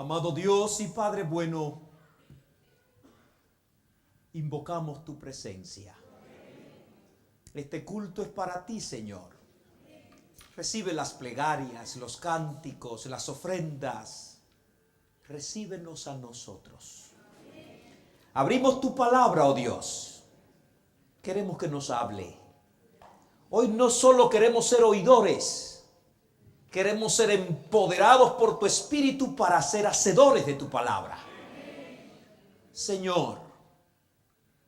Amado Dios y Padre bueno, invocamos tu presencia. Este culto es para ti, Señor. Recibe las plegarias, los cánticos, las ofrendas. Recíbenos a nosotros. Abrimos tu palabra, oh Dios. Queremos que nos hable. Hoy no solo queremos ser oidores, queremos ser empoderados por tu Espíritu para ser hacedores de tu palabra. Señor,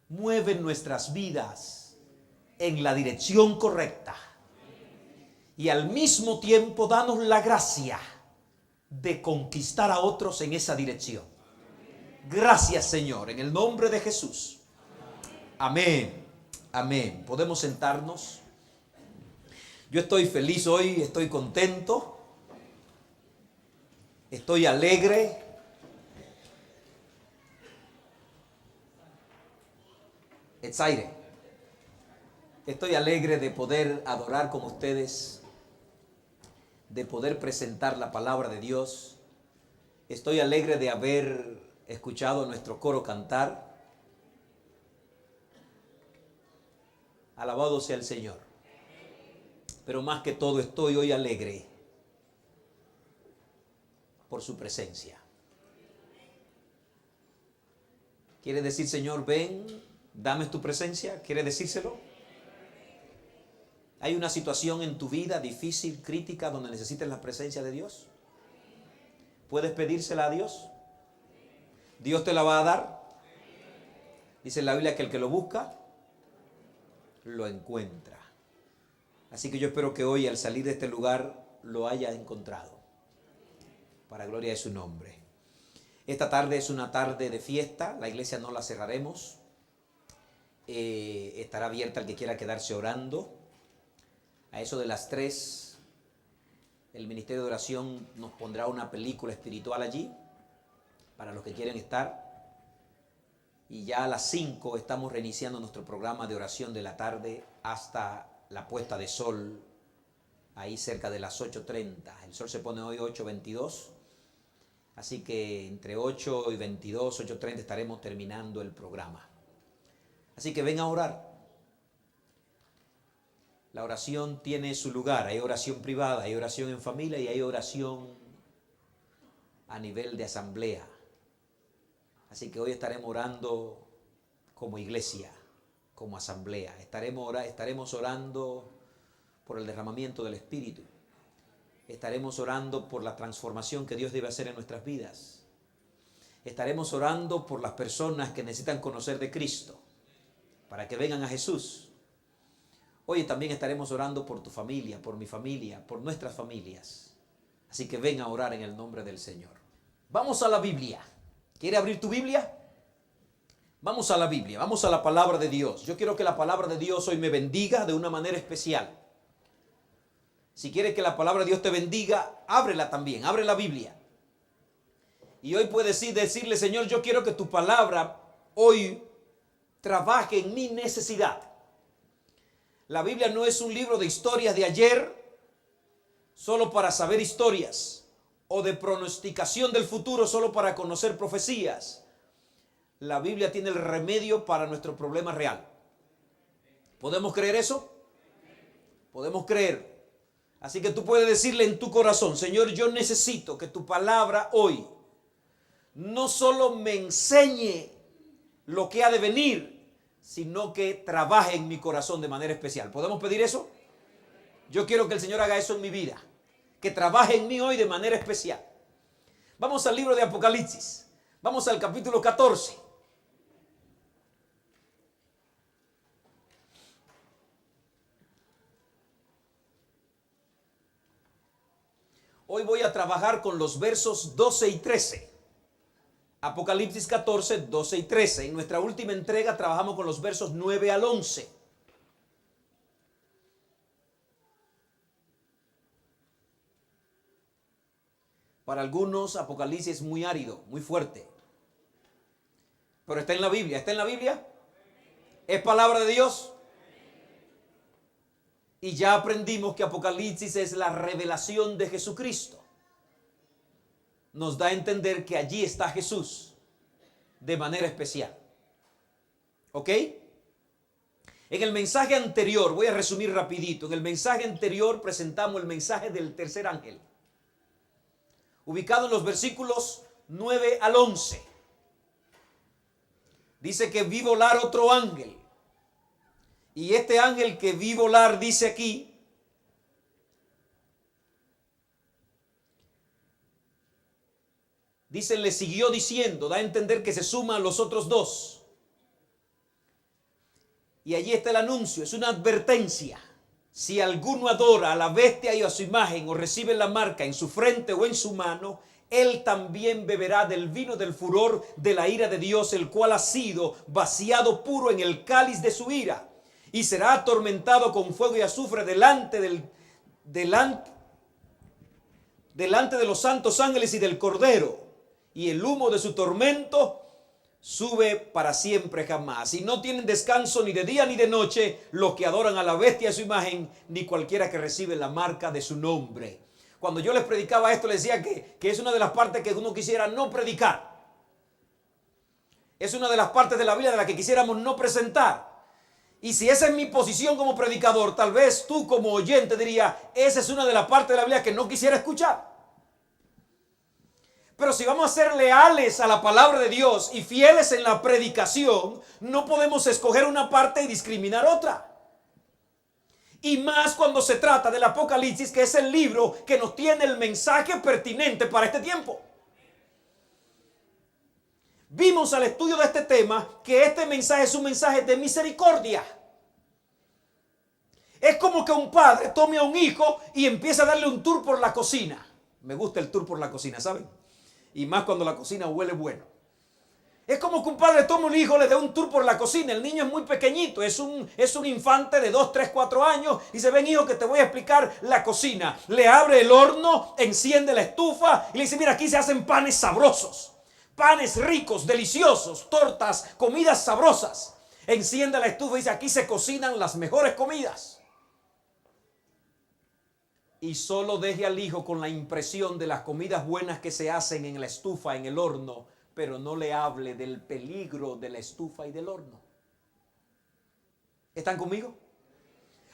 mueve nuestras vidas en la dirección correcta y al mismo tiempo danos la gracia de conquistar a otros en esa dirección. Gracias, Señor, en el nombre de Jesús. Amén. Amén. Podemos sentarnos. Yo estoy feliz hoy, estoy contento, estoy alegre. Excited. Estoy alegre de poder adorar con ustedes, de poder presentar la palabra de Dios. Estoy alegre de haber escuchado a nuestro coro cantar. Alabado sea el Señor. Pero más que todo estoy hoy alegre por su presencia. ¿Quiere decir, Señor, ven, dame tu presencia? ¿Quiere decírselo? ¿Hay una situación en tu vida difícil, crítica, donde necesites la presencia de Dios? ¿Puedes pedírsela a Dios? ¿Dios te la va a dar? Dice en la Biblia que el que lo busca, lo encuentra. Así que yo espero que hoy al salir de este lugar lo haya encontrado. Para gloria de su nombre. Esta tarde es una tarde de fiesta. La iglesia no la cerraremos. Estará abierta al que quiera quedarse orando. A eso de las 3, el Ministerio de Oración nos pondrá una película espiritual allí, para los que quieren estar. Y ya a las 5 estamos reiniciando nuestro programa de oración de la tarde hasta la puesta de sol, ahí cerca de las 8:30. El sol se pone hoy 8:22, así que entre 8 y 22, 8:30 estaremos terminando el programa. Así que ven a orar. La oración tiene su lugar. Hay oración privada, hay oración en familia y hay oración a nivel de asamblea. Así que hoy estaremos orando como iglesia, como asamblea. Estaremos orando por el derramamiento del Espíritu. Estaremos orando por la transformación que Dios debe hacer en nuestras vidas. Estaremos orando por las personas que necesitan conocer de Cristo, para que vengan a Jesús. Hoy también estaremos orando por tu familia, por mi familia, por nuestras familias. Así que ven a orar en el nombre del Señor. Vamos a la Biblia. ¿Quiere abrir tu Biblia? Vamos a la Biblia, vamos a la palabra de Dios. Yo quiero que la palabra de Dios hoy me bendiga de una manera especial. Si quieres que la palabra de Dios te bendiga, ábrela también, abre la Biblia. Y hoy puedes decirle, Señor, yo quiero que tu palabra hoy trabaje en mi necesidad. La Biblia no es un libro de historias de ayer, solo para saber historias, o de pronosticación del futuro, solo para conocer profecías. La Biblia tiene el remedio para nuestro problema real. ¿Podemos creer eso? Podemos creer. Así que tú puedes decirle en tu corazón, Señor, yo necesito que tu palabra hoy no solo me enseñe lo que ha de venir, sino que trabaje en mi corazón de manera especial. ¿Podemos pedir eso? Yo quiero que el Señor haga eso en mi vida, que trabaje en mí hoy de manera especial. Vamos al libro de Apocalipsis. Vamos al capítulo 14. Hoy voy a trabajar con los versos 12 y 13. Apocalipsis 14, 12 y 13. En nuestra última entrega trabajamos con los versos 9 al 11. Para algunos Apocalipsis es muy árido, muy fuerte. Pero está en la Biblia. ¿Está en la Biblia? ¿Es palabra de Dios? Y ya aprendimos que Apocalipsis es la revelación de Jesucristo. Nos da a entender que allí está Jesús de manera especial. ¿Ok? En el mensaje anterior, voy a resumir rapidito, en el mensaje anterior presentamos el mensaje del tercer ángel, ubicado en los versículos 9 al 11. Dice que vi volar otro ángel Y este ángel que vi volar dice aquí, dice, le siguió diciendo, da a entender que se suman los otros dos. Y allí está el anuncio, es una advertencia. Si alguno adora a la bestia y a su imagen o recibe la marca en su frente o en su mano, él también beberá del vino del furor de la ira de Dios, el cual ha sido vaciado puro en el cáliz de su ira, y será atormentado con fuego y azufre delante de los santos ángeles y del Cordero, y el humo de su tormento sube para siempre jamás. Y no tienen descanso ni de día ni de noche los que adoran a la bestia y a su imagen, ni cualquiera que recibe la marca de su nombre. Cuando yo les predicaba esto, les decía que es una de las partes que uno quisiera no predicar. Es una de las partes de la Biblia de la que quisiéramos no presentar. Y si esa es mi posición como predicador, tal vez tú como oyente diría, esa es una de las partes de la Biblia que no quisiera escuchar. Pero si vamos a ser leales a la palabra de Dios y fieles en la predicación, no podemos escoger una parte y discriminar otra. Y más cuando se trata del Apocalipsis, que es el libro que nos tiene el mensaje pertinente para este tiempo. Vimos al estudio de este tema que este mensaje es un mensaje de misericordia. Es como que un padre tome a un hijo y empieza a darle un tour por la cocina. Me gusta el tour por la cocina, ¿saben? Y más cuando la cocina huele bueno. Es como que un padre toma a un hijo, le dé un tour por la cocina. El niño es muy pequeñito, es un infante de 2, 3, 4 años. Y dice, ven hijo que te voy a explicar la cocina. Le abre el horno, enciende la estufa y le dice, mira, aquí se hacen panes sabrosos. Panes ricos, deliciosos, tortas, comidas sabrosas. Enciende la estufa y dice, aquí se cocinan las mejores comidas. Y solo deje al hijo con la impresión de las comidas buenas que se hacen en la estufa, en el horno, pero no le hable del peligro de la estufa y del horno. ¿Están conmigo?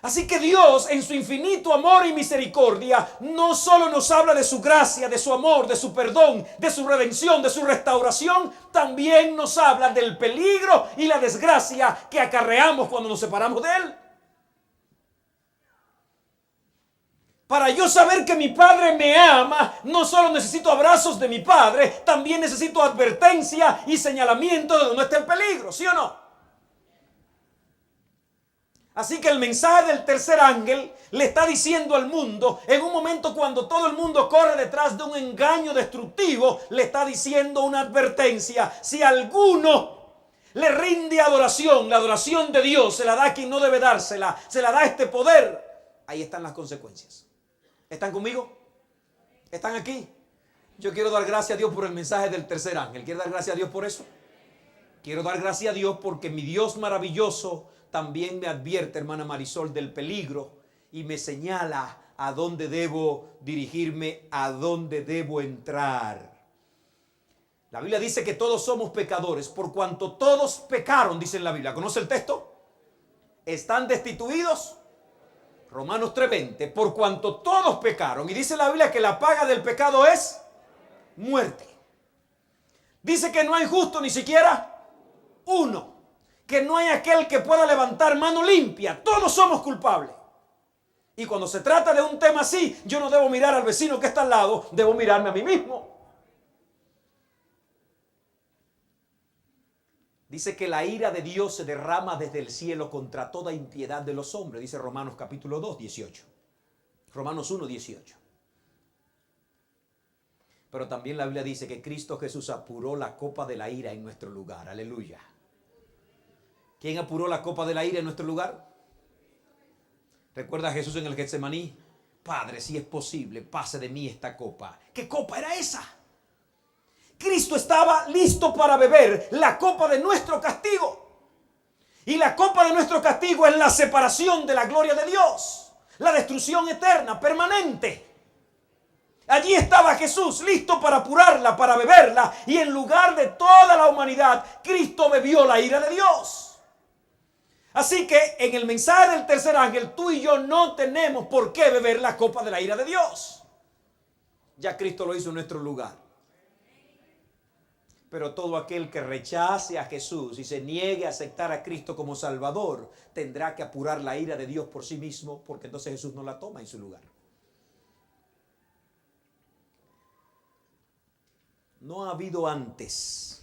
Así que Dios, en su infinito amor y misericordia, no solo nos habla de su gracia, de su amor, de su perdón, de su redención, de su restauración, también nos habla del peligro y la desgracia que acarreamos cuando nos separamos de Él. Para yo saber que mi Padre me ama, no solo necesito abrazos de mi Padre, también necesito advertencia y señalamiento de donde está el peligro, ¿sí o no? Así que el mensaje del tercer ángel le está diciendo al mundo, en un momento cuando todo el mundo corre detrás de un engaño destructivo, le está diciendo una advertencia. Si alguno le rinde adoración, la adoración de Dios se la da a quien no debe dársela, se la da este poder, ahí están las consecuencias. ¿Están conmigo? ¿Están aquí? Yo quiero dar gracias a Dios por el mensaje del tercer ángel. ¿Quiere dar gracias a Dios por eso? Quiero dar gracias a Dios porque mi Dios maravilloso también me advierte, hermana Marisol, del peligro y me señala a dónde debo dirigirme, a dónde debo entrar. La Biblia dice que todos somos pecadores, por cuanto todos pecaron, dice en la Biblia. ¿Conoce el texto? Están destituidos. Romanos 3:20, por cuanto todos pecaron. Y dice la Biblia que la paga del pecado es muerte. Dice que no hay justo ni siquiera uno. Que no hay aquel que pueda levantar mano limpia. Todos somos culpables. Y cuando se trata de un tema así, yo no debo mirar al vecino que está al lado, debo mirarme a mí mismo. Dice que la ira de Dios se derrama desde el cielo contra toda impiedad de los hombres. Dice Romanos capítulo 2, 18. Romanos 1, 18. Pero también la Biblia dice que Cristo Jesús apuró la copa de la ira en nuestro lugar. Aleluya. ¿Quién apuró la copa de la ira en nuestro lugar? ¿Recuerda a Jesús en el Getsemaní? Padre, si es posible, pase de mí esta copa. ¿Qué copa era esa? Cristo estaba listo para beber la copa de nuestro castigo. Y la copa de nuestro castigo es la separación de la gloria de Dios. La destrucción eterna, permanente. Allí estaba Jesús listo para apurarla, para beberla. Y en lugar de toda la humanidad, Cristo bebió la ira de Dios. Así que en el mensaje del tercer ángel, tú y yo no tenemos por qué beber la copa de la ira de Dios. Ya Cristo lo hizo en nuestro lugar. Pero todo aquel que rechace a Jesús y se niegue a aceptar a Cristo como Salvador, tendrá que apurar la ira de Dios por sí mismo, porque entonces Jesús no la toma en su lugar. No ha habido antes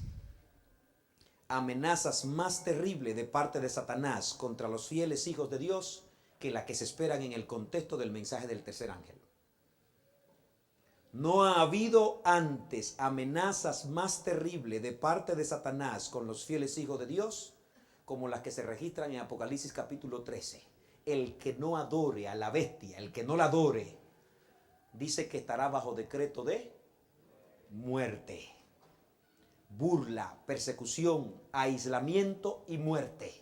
amenazas más terribles de parte de Satanás contra los fieles hijos de Dios que las que se esperan en el contexto del mensaje del tercer ángel. No ha habido antes amenazas más terribles de parte de Satanás con los fieles hijos de Dios como las que se registran en Apocalipsis capítulo 13. El que no adore a la bestia, el que no la adore, dice que estará bajo decreto de muerte, burla, persecución, aislamiento y muerte.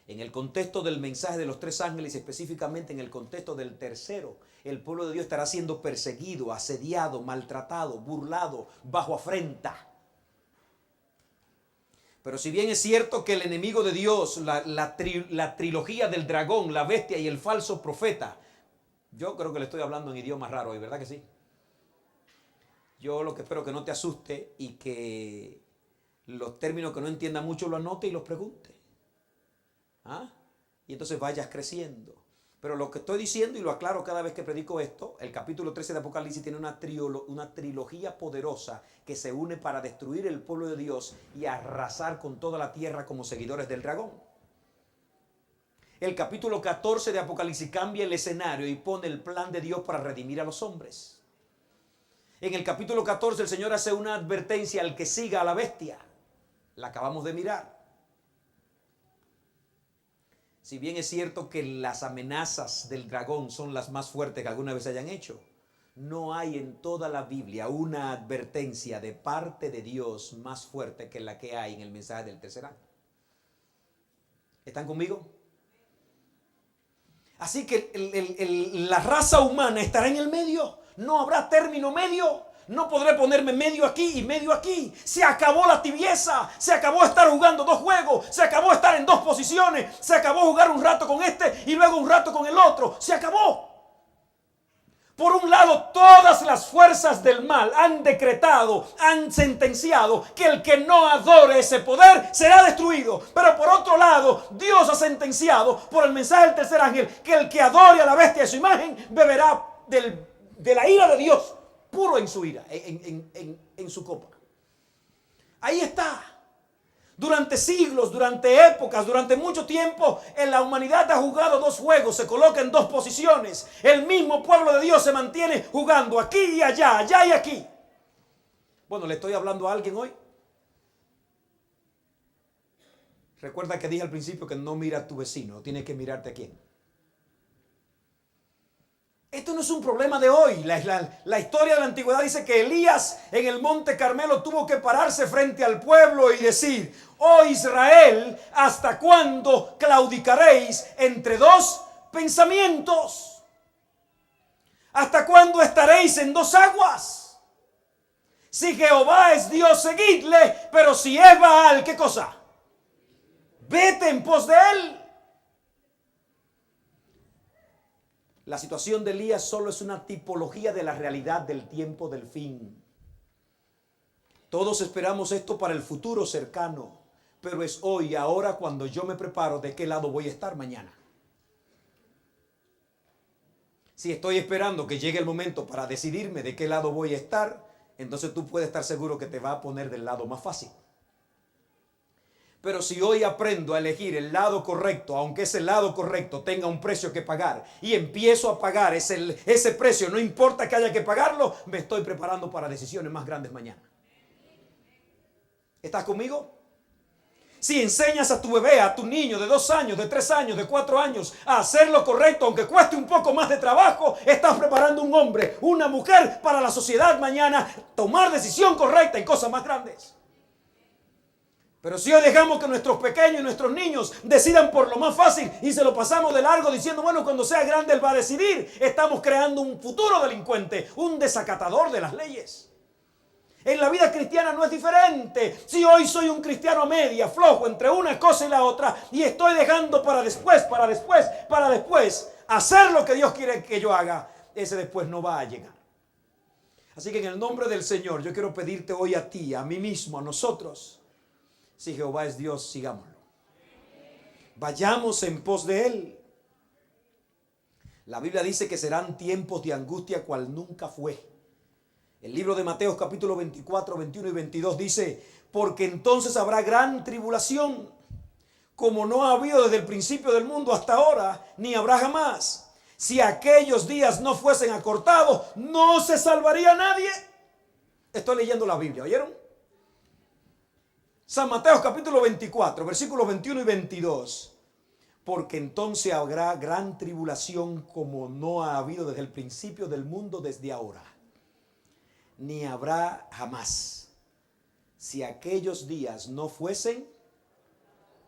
En el contexto del mensaje de los tres ángeles, específicamente en el contexto del tercero, el pueblo de Dios estará siendo perseguido, asediado, maltratado, burlado, bajo afrenta. Pero si bien es cierto que el enemigo de Dios, la trilogía del dragón, la bestia y el falso profeta, yo creo que le estoy hablando en idioma raro hoy, ¿verdad que sí? Yo lo que espero que no te asuste y que los términos que no entienda mucho lo anote y los pregunte. ¿Ah? Y entonces vayas creciendo. Pero lo que estoy diciendo, y lo aclaro cada vez que predico esto, el capítulo 13 de Apocalipsis tiene una trilogía poderosa que se une para destruir el pueblo de Dios y arrasar con toda la tierra como seguidores del dragón. El capítulo 14 de Apocalipsis cambia el escenario y pone el plan de Dios para redimir a los hombres. En el capítulo 14 el Señor hace una advertencia al que siga a la bestia. La acabamos de mirar. Si bien es cierto que las amenazas del dragón son las más fuertes que alguna vez se hayan hecho, no hay en toda la Biblia una advertencia de parte de Dios más fuerte que la que hay en el mensaje del tercer ángel. ¿Están conmigo? Así que la raza humana estará en el medio. No habrá término medio. No podré ponerme medio aquí y medio aquí. Se acabó la tibieza. Se acabó estar jugando dos juegos. Se acabó estar en dos posiciones. Se acabó jugar un rato con este y luego un rato con el otro. Se acabó. Por un lado, todas las fuerzas del mal han decretado, han sentenciado que el que no adore ese poder será destruido. Pero por otro lado, Dios ha sentenciado por el mensaje del tercer ángel que el que adore a la bestia de su imagen beberá de la ira de Dios puro en su ira, en su copa. Ahí está. Durante siglos, durante épocas, durante mucho tiempo, en la humanidad ha jugado dos juegos, se coloca en dos posiciones. El mismo pueblo de Dios se mantiene jugando aquí y allá, allá y aquí. Bueno, ¿le estoy hablando a alguien hoy? Recuerda que dije al principio que no mira a tu vecino, tienes que mirarte a quién. Esto no es un problema de hoy. La historia de la antigüedad dice que Elías en el monte Carmelo tuvo que pararse frente al pueblo y decir: oh Israel, ¿hasta cuándo claudicaréis entre dos pensamientos? ¿Hasta cuándo estaréis en dos aguas? Si Jehová es Dios, seguidle, pero si es Baal, ¿qué cosa? Vete en pos de él. La situación de Elías solo es una tipología de la realidad del tiempo del fin. Todos esperamos esto para el futuro cercano, pero es hoy, ahora, cuando yo me preparo de qué lado voy a estar mañana. Si estoy esperando que llegue el momento para decidirme de qué lado voy a estar, entonces tú puedes estar seguro que te va a poner del lado más fácil. Pero si hoy aprendo a elegir el lado correcto, aunque ese lado correcto tenga un precio que pagar, y empiezo a pagar ese precio, no importa que haya que pagarlo, me estoy preparando para decisiones más grandes mañana. ¿Estás conmigo? Si enseñas a tu bebé, a tu niño de 2 años, de 3 años, de 4 años a hacer lo correcto, aunque cueste un poco más de trabajo, estás preparando un hombre, una mujer para la sociedad mañana, tomar decisión correcta en cosas más grandes. Pero si hoy dejamos que nuestros pequeños y nuestros niños decidan por lo más fácil y se lo pasamos de largo diciendo, bueno, cuando sea grande él va a decidir, estamos creando un futuro delincuente, un desacatador de las leyes. En la vida cristiana no es diferente. Si hoy soy un cristiano a media, flojo entre una cosa y la otra, y estoy dejando para después hacer lo que Dios quiere que yo haga, ese después no va a llegar. Así que en el nombre del Señor yo quiero pedirte hoy a ti, a mí mismo, a nosotros, si Jehová es Dios, sigámoslo. Vayamos en pos de Él. La Biblia dice que serán tiempos de angustia cual nunca fue. El libro de Mateo capítulo 24, 21 y 22 dice, porque entonces habrá gran tribulación, como no ha habido desde el principio del mundo hasta ahora, ni habrá jamás. Si aquellos días no fuesen acortados, no se salvaría nadie. Estoy leyendo la Biblia, ¿oyeron? San Mateo capítulo 24, versículos 21 y 22. Porque entonces habrá gran tribulación como no ha habido desde el principio del mundo desde ahora, ni habrá jamás. Si aquellos días no fuesen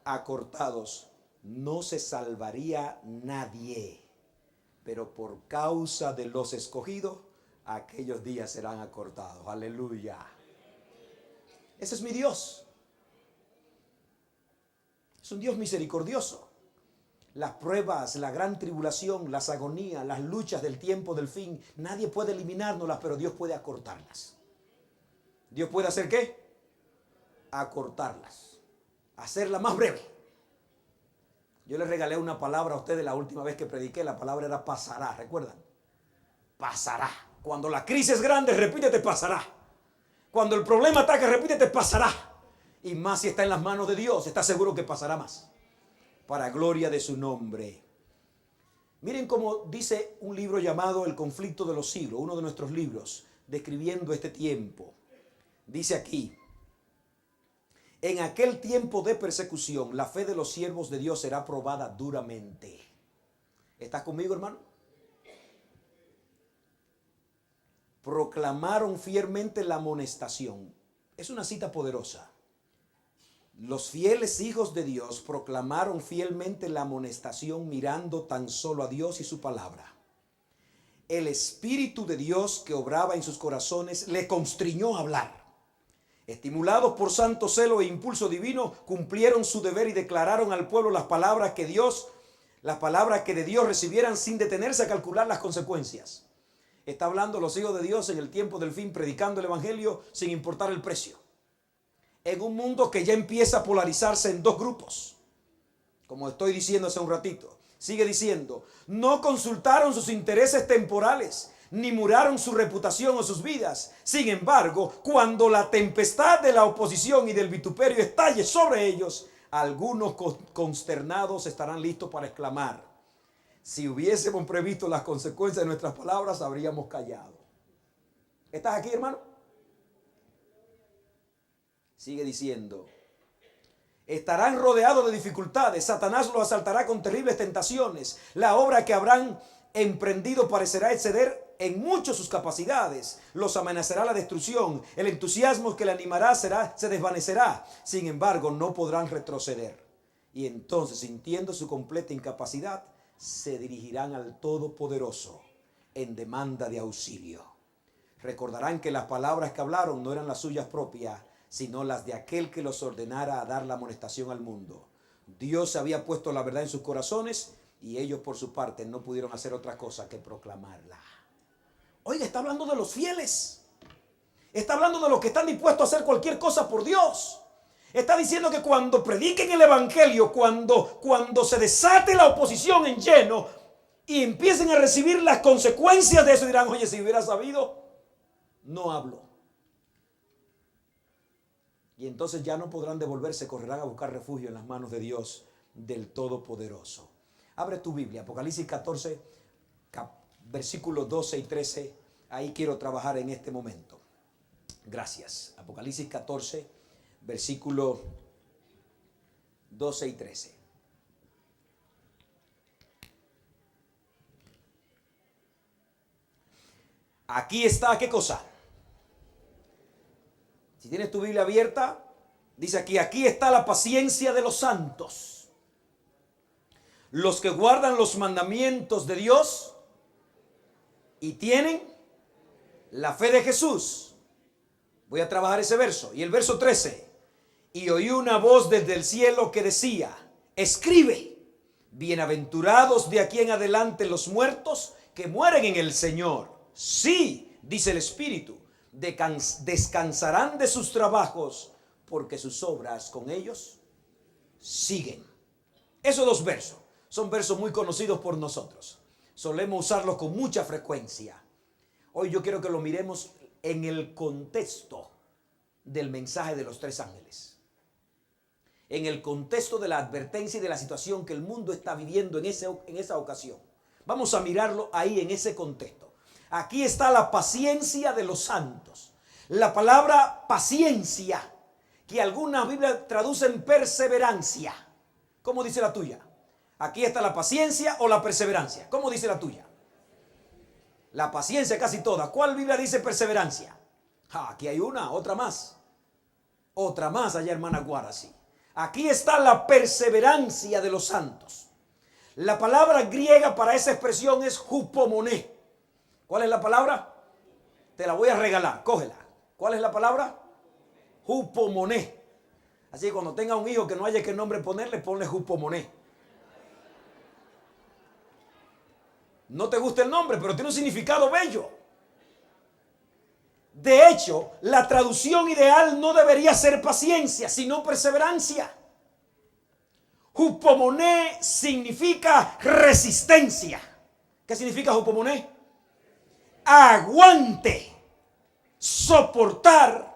acortados, no se salvaría nadie. Pero por causa de los escogidos, aquellos días serán acortados. Aleluya. Ese es mi Dios. Es un Dios misericordioso. Las pruebas, la gran tribulación, las agonías, las luchas del tiempo del fin, nadie puede eliminárnoslas, pero Dios puede acortarlas. ¿Dios puede hacer qué? Acortarlas. Hacerla más breve. Yo les regalé una palabra a ustedes la última vez que prediqué. La palabra era pasará, ¿recuerdan? Pasará. Cuando la crisis es grande, repítete pasará. Cuando el problema ataca, repítete pasará. Y más si está en las manos de Dios, está seguro que pasará más. Para gloria de su nombre. Miren cómo dice un libro llamado El conflicto de los siglos, uno de nuestros libros, describiendo este tiempo. Dice aquí, en aquel tiempo de persecución, la fe de los siervos de Dios será probada duramente. ¿Estás conmigo, hermano? Proclamaron fielmente la amonestación. Es una cita poderosa. Los fieles hijos de Dios proclamaron fielmente la amonestación mirando tan solo a Dios y su palabra. El Espíritu de Dios que obraba en sus corazones le constriñó a hablar. Estimulados por santo celo e impulso divino, cumplieron su deber y declararon al pueblo las palabras que de Dios recibieran sin detenerse a calcular las consecuencias. Está hablando los hijos de Dios en el tiempo del fin, predicando el evangelio sin importar el precio. En un mundo que ya empieza a polarizarse en dos grupos, como estoy diciendo hace un ratito. Sigue diciendo, no consultaron sus intereses temporales, ni muraron su reputación o sus vidas. Sin embargo, cuando la tempestad de la oposición y del vituperio estalle sobre ellos, algunos consternados estarán listos para exclamar, si hubiésemos previsto las consecuencias de nuestras palabras, habríamos callado. ¿Estás aquí, hermano? Sigue diciendo, estarán rodeados de dificultades, Satanás los asaltará con terribles tentaciones, la obra que habrán emprendido parecerá exceder en mucho sus capacidades, los amenazará la destrucción, el entusiasmo que le animará se desvanecerá, sin embargo no podrán retroceder. Y entonces, sintiendo su completa incapacidad, se dirigirán al Todopoderoso en demanda de auxilio. Recordarán que las palabras que hablaron no eran las suyas propias, sino las de aquel que los ordenara a dar la amonestación al mundo. Dios había puesto la verdad en sus corazones y ellos por su parte no pudieron hacer otra cosa que proclamarla. Oiga, está hablando de los fieles. Está hablando de los que están dispuestos a hacer cualquier cosa por Dios. Está diciendo que cuando prediquen el evangelio, cuando se desate la oposición en lleno y empiecen a recibir las consecuencias de eso, dirán, oye, si hubiera sabido, no hablo. Y entonces ya no podrán devolverse, correrán a buscar refugio en las manos de Dios, del Todopoderoso. Abre tu Biblia, Apocalipsis 14, versículos 12 y 13. Ahí quiero trabajar en este momento. Gracias. Apocalipsis 14, versículos 12 y 13. Aquí está, ¿qué cosa? Si tienes tu Biblia abierta, dice aquí está la paciencia de los santos, los que guardan los mandamientos de Dios y tienen la fe de Jesús. Voy a trabajar ese verso. Y el verso 13. Y oí una voz desde el cielo que decía, escribe, bienaventurados de aquí en adelante los muertos que mueren en el Señor. Sí, dice el Espíritu, descansarán de sus trabajos, porque sus obras con ellos siguen. Esos dos versos son versos muy conocidos por nosotros. Solemos usarlos con mucha frecuencia. Hoy yo quiero que lo miremos en el contexto del mensaje de los tres ángeles. En el contexto de la advertencia y de la situación que el mundo está viviendo en esa ocasión. Vamos a mirarlo ahí en ese contexto. Aquí está la paciencia de los santos. La palabra paciencia, que algunas Biblias traducen perseverancia. ¿Cómo dice la tuya? Aquí está la paciencia o la perseverancia. ¿Cómo dice la tuya? La paciencia casi toda. ¿Cuál Biblia dice perseverancia? Aquí hay otra más. Otra más allá, hermana Guara, sí. Aquí está la perseverancia de los santos. La palabra griega para esa expresión es hupomoné. ¿Cuál es la palabra? Te la voy a regalar, cógela. ¿Cuál es la palabra? Hupomoné. Así que cuando tenga un hijo que no haya qué nombre ponerle, ponle hupomoné. No te gusta el nombre, pero tiene un significado bello. De hecho, la traducción ideal no debería ser paciencia, sino perseverancia. Hupomoné significa resistencia. ¿Qué significa hupomoné? Aguante, soportar,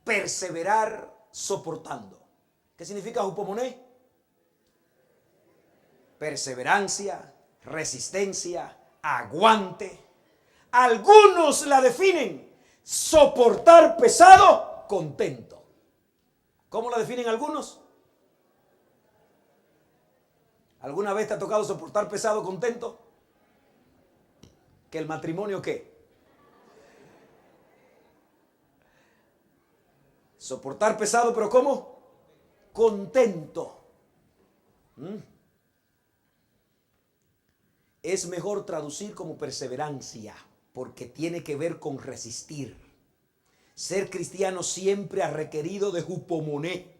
perseverar soportando. ¿Qué significa hupomoné? Perseverancia, resistencia, aguante. Algunos la definen soportar pesado, contento. ¿Cómo la definen algunos? ¿Alguna vez te ha tocado soportar pesado, contento? ¿Que el matrimonio qué? Soportar pesado, pero ¿cómo? Contento. Es mejor traducir como perseverancia, porque tiene que ver con resistir. Ser cristiano siempre ha requerido de hupomoné.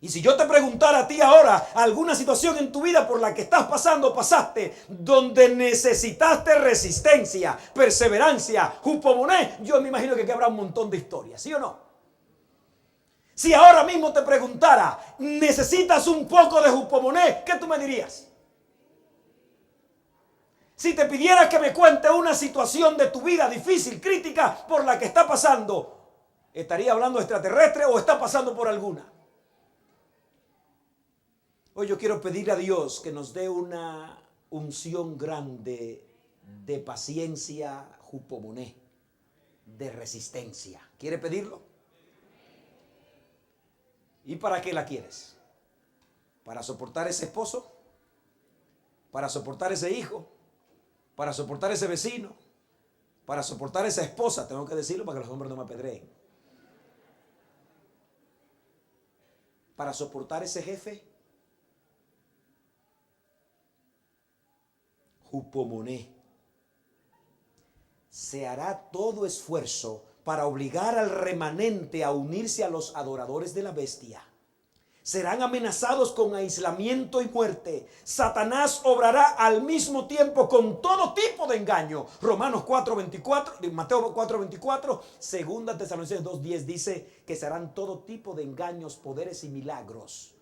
Y si yo te preguntara a ti ahora alguna situación en tu vida por la que estás pasando, pasaste, donde necesitaste resistencia, perseverancia, hupomoné, yo me imagino que habrá un montón de historias, ¿sí o no? Si ahora mismo te preguntara, ¿necesitas un poco de hupomoné? ¿Qué tú me dirías? Si te pidiera que me cuente una situación de tu vida difícil, crítica, por la que está pasando, ¿estaría hablando extraterrestre o está pasando por alguna? Hoy yo quiero pedir a Dios que nos dé una unción grande de paciencia, hupomoné, de resistencia. ¿Quiere pedirlo? ¿Y para qué la quieres? ¿Para soportar ese esposo? ¿Para soportar ese hijo? ¿Para soportar ese vecino? ¿Para soportar esa esposa? Tengo que decirlo para que los hombres no me apedreen. ¿Para soportar ese jefe? Hupomoné. Se hará todo esfuerzo para obligar al remanente a unirse a los adoradores de la bestia. Serán amenazados con aislamiento y muerte. Satanás obrará al mismo tiempo con todo tipo de engaño. Romanos 4:24, Mateo 4:24, Segunda Tesalonicenses 2:10 dice que se harán todo tipo de engaños, poderes y milagros.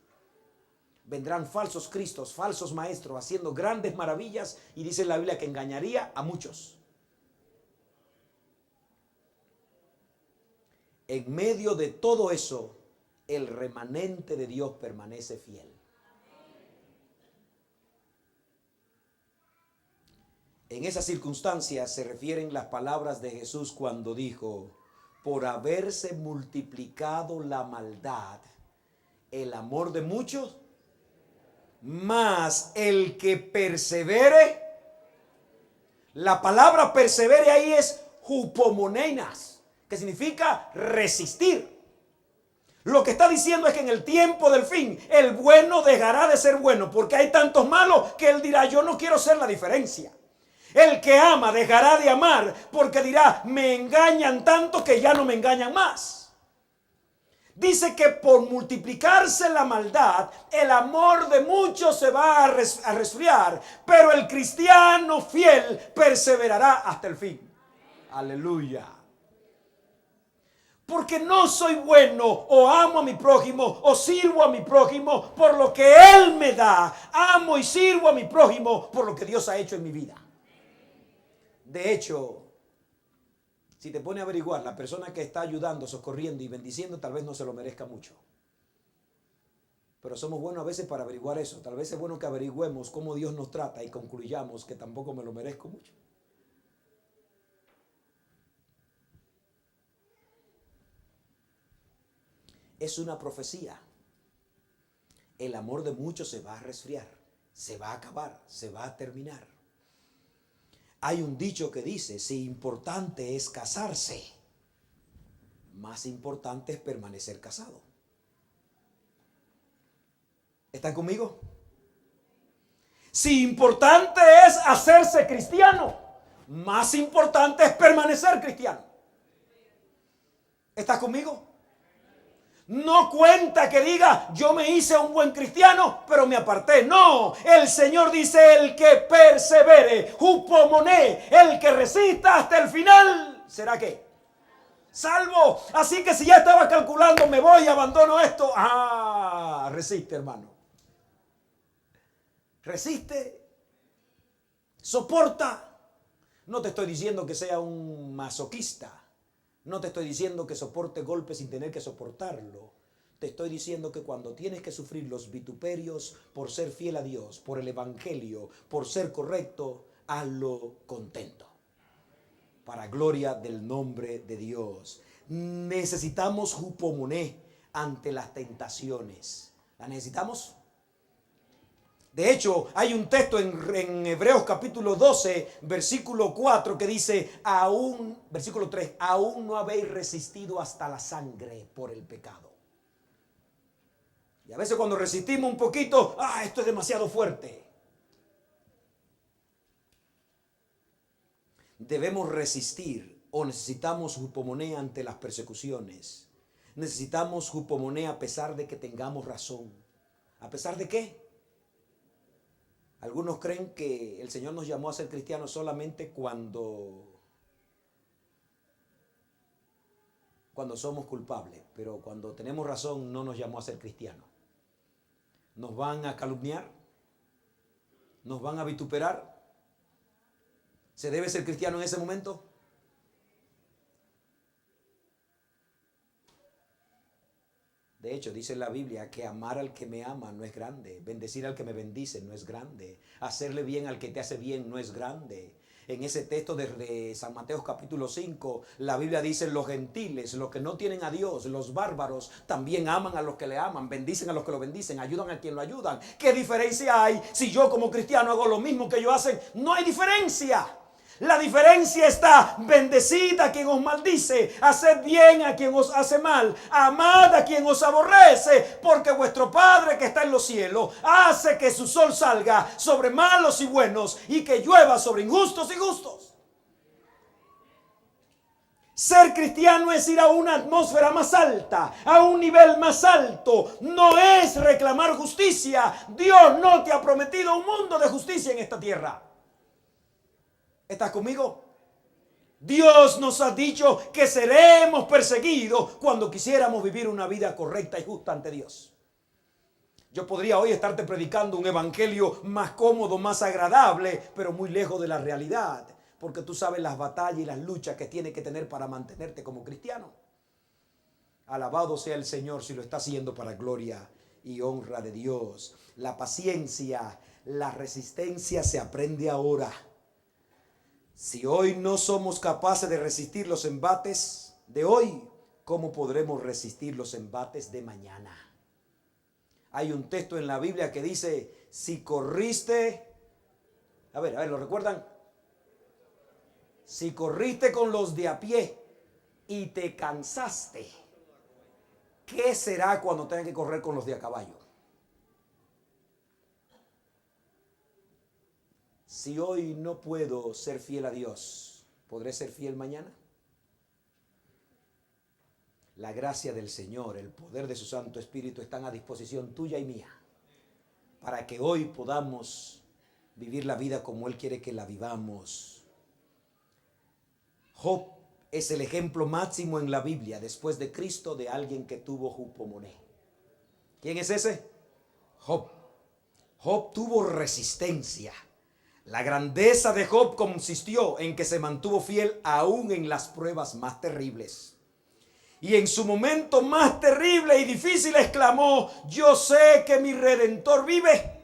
Vendrán falsos cristos, falsos maestros, haciendo grandes maravillas, y dice la Biblia que engañaría a muchos. En medio de todo eso, el remanente de Dios permanece fiel. En esas circunstancias se refieren las palabras de Jesús cuando dijo: por haberse multiplicado la maldad, el amor de muchos, mas el que persevere. La palabra persevere ahí es hupomoneinas, que significa resistir. Lo que está diciendo es que en el tiempo del fin, el bueno dejará de ser bueno, porque hay tantos malos que él dirá: yo no quiero ser la diferencia. El que ama dejará de amar, porque dirá: me engañan tanto que ya no me engañan más. Dice que por multiplicarse la maldad, el amor de muchos se va a resfriar, pero el cristiano fiel perseverará hasta el fin. Aleluya. Porque no soy bueno o amo a mi prójimo o sirvo a mi prójimo por lo que Él me da. Amo y sirvo a mi prójimo por lo que Dios ha hecho en mi vida. De hecho, si te pone a averiguar, la persona que está ayudando, socorriendo y bendiciendo tal vez no se lo merezca mucho. Pero somos buenos a veces para averiguar eso. Tal vez es bueno que averigüemos cómo Dios nos trata y concluyamos que tampoco me lo merezco mucho. Es una profecía. El amor de muchos se va a resfriar, se va a acabar, se va a terminar. Hay un dicho que dice, si importante es casarse, más importante es permanecer casado. ¿Están conmigo? Si importante es hacerse cristiano, más importante es permanecer cristiano. ¿Estás conmigo? No cuenta que diga, yo me hice un buen cristiano, pero me aparté. No, el Señor dice, el que persevere, hupomoné, el que resista hasta el final, ¿será qué? Salvo. Así que si ya estaba calculando, me voy y abandono esto. Resiste, hermano. Resiste. Soporta. No te estoy diciendo que sea un masoquista. No te estoy diciendo que soporte golpes sin tener que soportarlo. Te estoy diciendo que cuando tienes que sufrir los vituperios por ser fiel a Dios, por el evangelio, por ser correcto, hazlo contento. Para gloria del nombre de Dios. Necesitamos hupomoné ante las tentaciones. ¿La necesitamos? De hecho, hay un texto en Hebreos capítulo 12, versículo 4, que dice, versículo 3, aún no habéis resistido hasta la sangre por el pecado. Y a veces cuando resistimos un poquito, esto es demasiado fuerte. Debemos resistir o necesitamos hupomoné ante las persecuciones. Necesitamos hupomoné a pesar de que tengamos razón. ¿A pesar de qué? Algunos creen que el Señor nos llamó a ser cristianos solamente cuando somos culpables, pero cuando tenemos razón no nos llamó a ser cristianos. Nos van a calumniar, nos van a vituperar. ¿Se debe ser cristiano en ese momento? De hecho, dice la Biblia que amar al que me ama no es grande. Bendecir al que me bendice no es grande. Hacerle bien al que te hace bien no es grande. En ese texto de San Mateo capítulo 5, la Biblia dice, los gentiles, los que no tienen a Dios, los bárbaros, también aman a los que le aman, bendicen a los que lo bendicen, ayudan a quien lo ayudan. ¿Qué diferencia hay si yo como cristiano hago lo mismo que ellos hacen? No hay diferencia. La diferencia está, bendecid a quien os maldice, haced bien a quien os hace mal, amad a quien os aborrece, porque vuestro Padre que está en los cielos hace que su sol salga sobre malos y buenos y que llueva sobre injustos y justos. Ser cristiano es ir a una atmósfera más alta, a un nivel más alto. No es reclamar justicia. Dios no te ha prometido un mundo de justicia en esta tierra. ¿Estás conmigo? Dios nos ha dicho que seremos perseguidos cuando quisiéramos vivir una vida correcta y justa ante Dios. Yo podría hoy estarte predicando un evangelio más cómodo, más agradable, pero muy lejos de la realidad, porque tú sabes las batallas y las luchas que tienes que tener para mantenerte como cristiano. Alabado sea el Señor si lo está haciendo para gloria y honra de Dios. La paciencia, la resistencia se aprende ahora. Si hoy no somos capaces de resistir los embates de hoy, ¿cómo podremos resistir los embates de mañana? Hay un texto en la Biblia que dice, si corriste, a ver, ¿lo recuerdan? Si corriste con los de a pie y te cansaste, ¿qué será cuando tengas que correr con los de a caballo? Si hoy no puedo ser fiel a Dios, ¿podré ser fiel mañana? La gracia del Señor, el poder de su Santo Espíritu están a disposición tuya y mía, para que hoy podamos vivir la vida como Él quiere que la vivamos. Job es el ejemplo máximo en la Biblia, después de Cristo, de alguien que tuvo jupomoné. ¿Quién es ese? Job. Job tuvo resistencia. La grandeza de Job consistió en que se mantuvo fiel aún en las pruebas más terribles. Y en su momento más terrible y difícil exclamó: yo sé que mi Redentor vive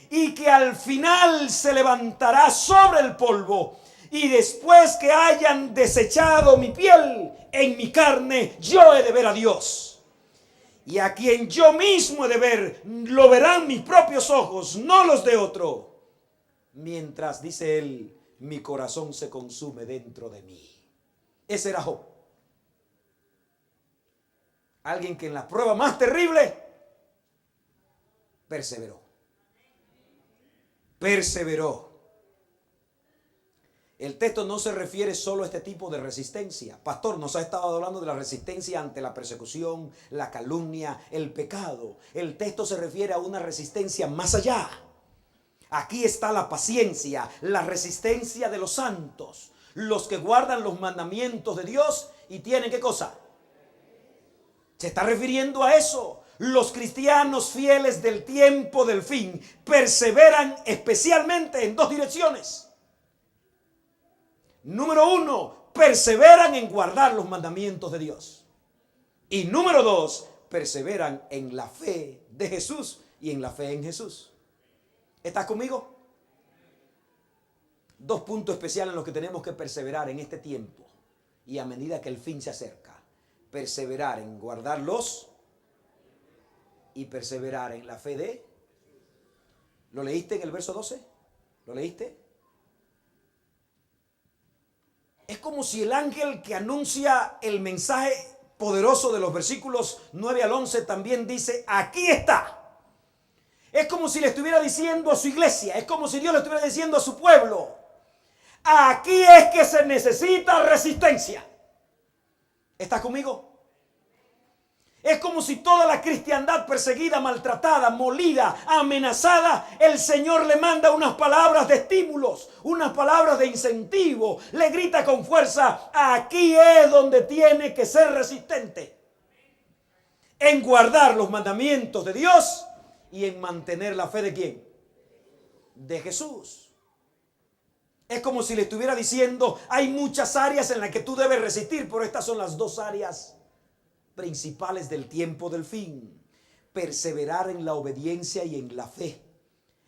y que al final se levantará sobre el polvo. Y después que hayan desechado mi piel, en mi carne yo he de ver a Dios. Y a quien yo mismo he de ver, lo verán mis propios ojos, no los de otro. Mientras, dice él, mi corazón se consume dentro de mí. Ese era Job. Alguien que en la prueba más terrible perseveró. Perseveró. El texto no se refiere solo a este tipo de resistencia. Pastor, nos ha estado hablando de la resistencia ante la persecución, la calumnia, el pecado. El texto se refiere a una resistencia más allá. Aquí está la paciencia, la resistencia de los santos, los que guardan los mandamientos de Dios y tienen ¿qué cosa? Se está refiriendo a eso. Los cristianos fieles del tiempo del fin perseveran especialmente en dos direcciones. Número uno, perseveran en guardar los mandamientos de Dios. Y número dos, perseveran en la fe de Jesús y en la fe en Jesús. ¿Estás conmigo? Dos puntos especiales en los que tenemos que perseverar en este tiempo y a medida que el fin se acerca. Perseverar en guardarlos y perseverar en la fe de... ¿Lo leíste en el verso 12? ¿Lo leíste? Es como si el ángel que anuncia el mensaje poderoso de los versículos 9 al 11 también dice: aquí está. Es como si le estuviera diciendo a su iglesia, es como si Dios le estuviera diciendo a su pueblo: aquí es que se necesita resistencia. ¿Estás conmigo? Es como si toda la cristiandad perseguida, maltratada, molida, amenazada, el Señor le manda unas palabras de estímulos, unas palabras de incentivo. Le grita con fuerza: aquí es donde tiene que ser resistente. En guardar los mandamientos de Dios y en mantener la fe de ¿quién? De Jesús. Es como si le estuviera diciendo: hay muchas áreas en las que tú debes resistir, pero estas son las dos áreas principales del tiempo del fin. Perseverar en la obediencia y en la fe.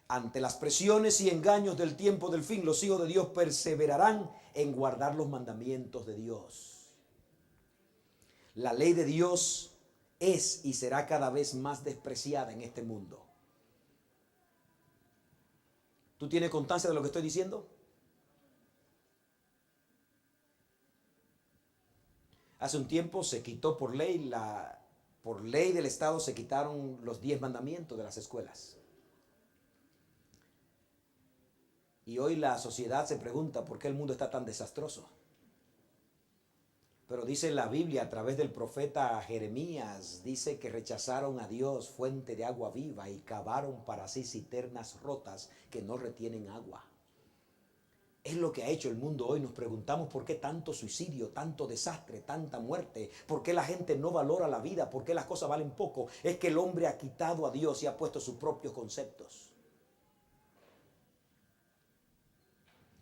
Ante las presiones y engaños del tiempo del fin, los hijos de Dios perseverarán en guardar los mandamientos de Dios. La ley de Dios es y será cada vez más despreciada en este mundo. ¿Tú tienes constancia de lo que estoy diciendo? Hace un tiempo se quitó por ley del Estado se quitaron los 10 mandamientos de las escuelas. Y hoy la sociedad se pregunta por qué el mundo está tan desastroso. Pero dice la Biblia a través del profeta Jeremías, dice que rechazaron a Dios, fuente de agua viva, y cavaron para sí cisternas rotas que no retienen agua. Es lo que ha hecho el mundo hoy. Nos preguntamos por qué tanto suicidio, tanto desastre, tanta muerte, por qué la gente no valora la vida, por qué las cosas valen poco. Es que el hombre ha quitado a Dios y ha puesto sus propios conceptos.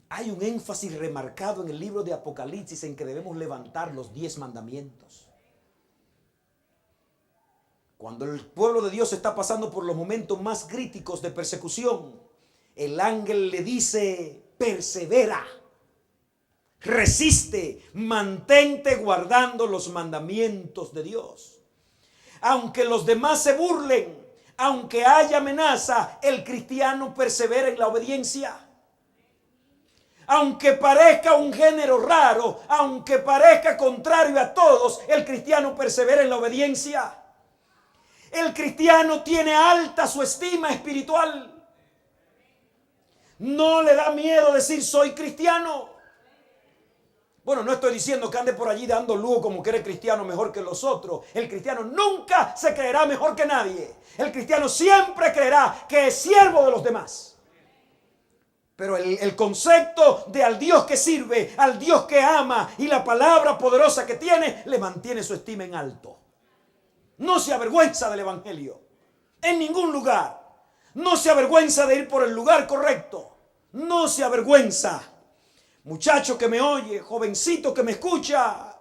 Hay un énfasis remarcado en el libro de Apocalipsis en que debemos levantar los 10 mandamientos. Cuando el pueblo de Dios está pasando por los momentos más críticos de persecución, el ángel le dice: persevera, resiste, mantente guardando los mandamientos de Dios. Aunque los demás se burlen, aunque haya amenaza, el cristiano persevera en la obediencia. Aunque parezca un género raro, aunque parezca contrario a todos, el cristiano persevera en la obediencia. El cristiano tiene alta su estima espiritual. No le da miedo decir: soy cristiano. Bueno, no estoy diciendo que ande por allí dando lujo como que eres cristiano mejor que los otros. El cristiano nunca se creerá mejor que nadie. El cristiano siempre creerá que es siervo de los demás. Pero el concepto de al Dios que sirve, al Dios que ama y la palabra poderosa que tiene, le mantiene su estima en alto. No se avergüenza del evangelio en ningún lugar. No se avergüenza de ir por el lugar correcto. No se avergüenza. Muchacho que me oye, jovencito que me escucha,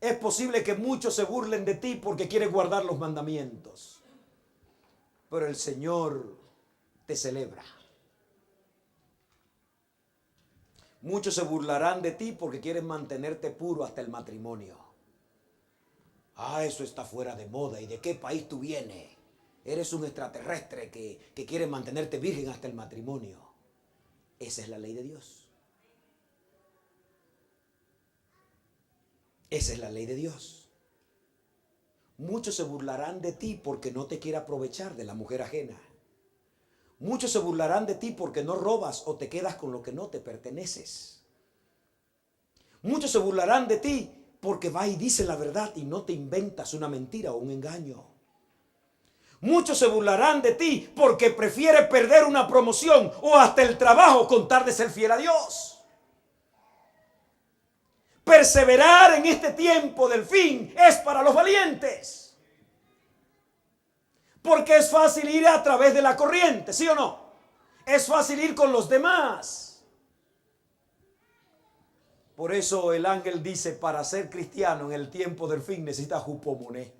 es posible que muchos se burlen de ti porque quieres guardar los mandamientos. Pero el Señor te celebra. Muchos se burlarán de ti porque quieren mantenerte puro hasta el matrimonio. Ah, eso está fuera de moda. ¿Y de qué país tú vienes? Eres un extraterrestre que quiere mantenerte virgen hasta el matrimonio. Esa es la ley de Dios. Esa es la ley de Dios. Muchos se burlarán de ti porque no te quiere aprovechar de la mujer ajena. Muchos se burlarán de ti porque no robas o te quedas con lo que no te perteneces. Muchos se burlarán de ti porque vas y dices la verdad y no te inventas una mentira o un engaño. Muchos se burlarán de ti porque prefieres perder una promoción o hasta el trabajo con tal de ser fiel a Dios. Perseverar en este tiempo del fin es para los valientes. Porque es fácil ir a través de la corriente, ¿sí o no? Es fácil ir con los demás. Por eso el ángel dice, para ser cristiano en el tiempo del fin necesitas hupomoné.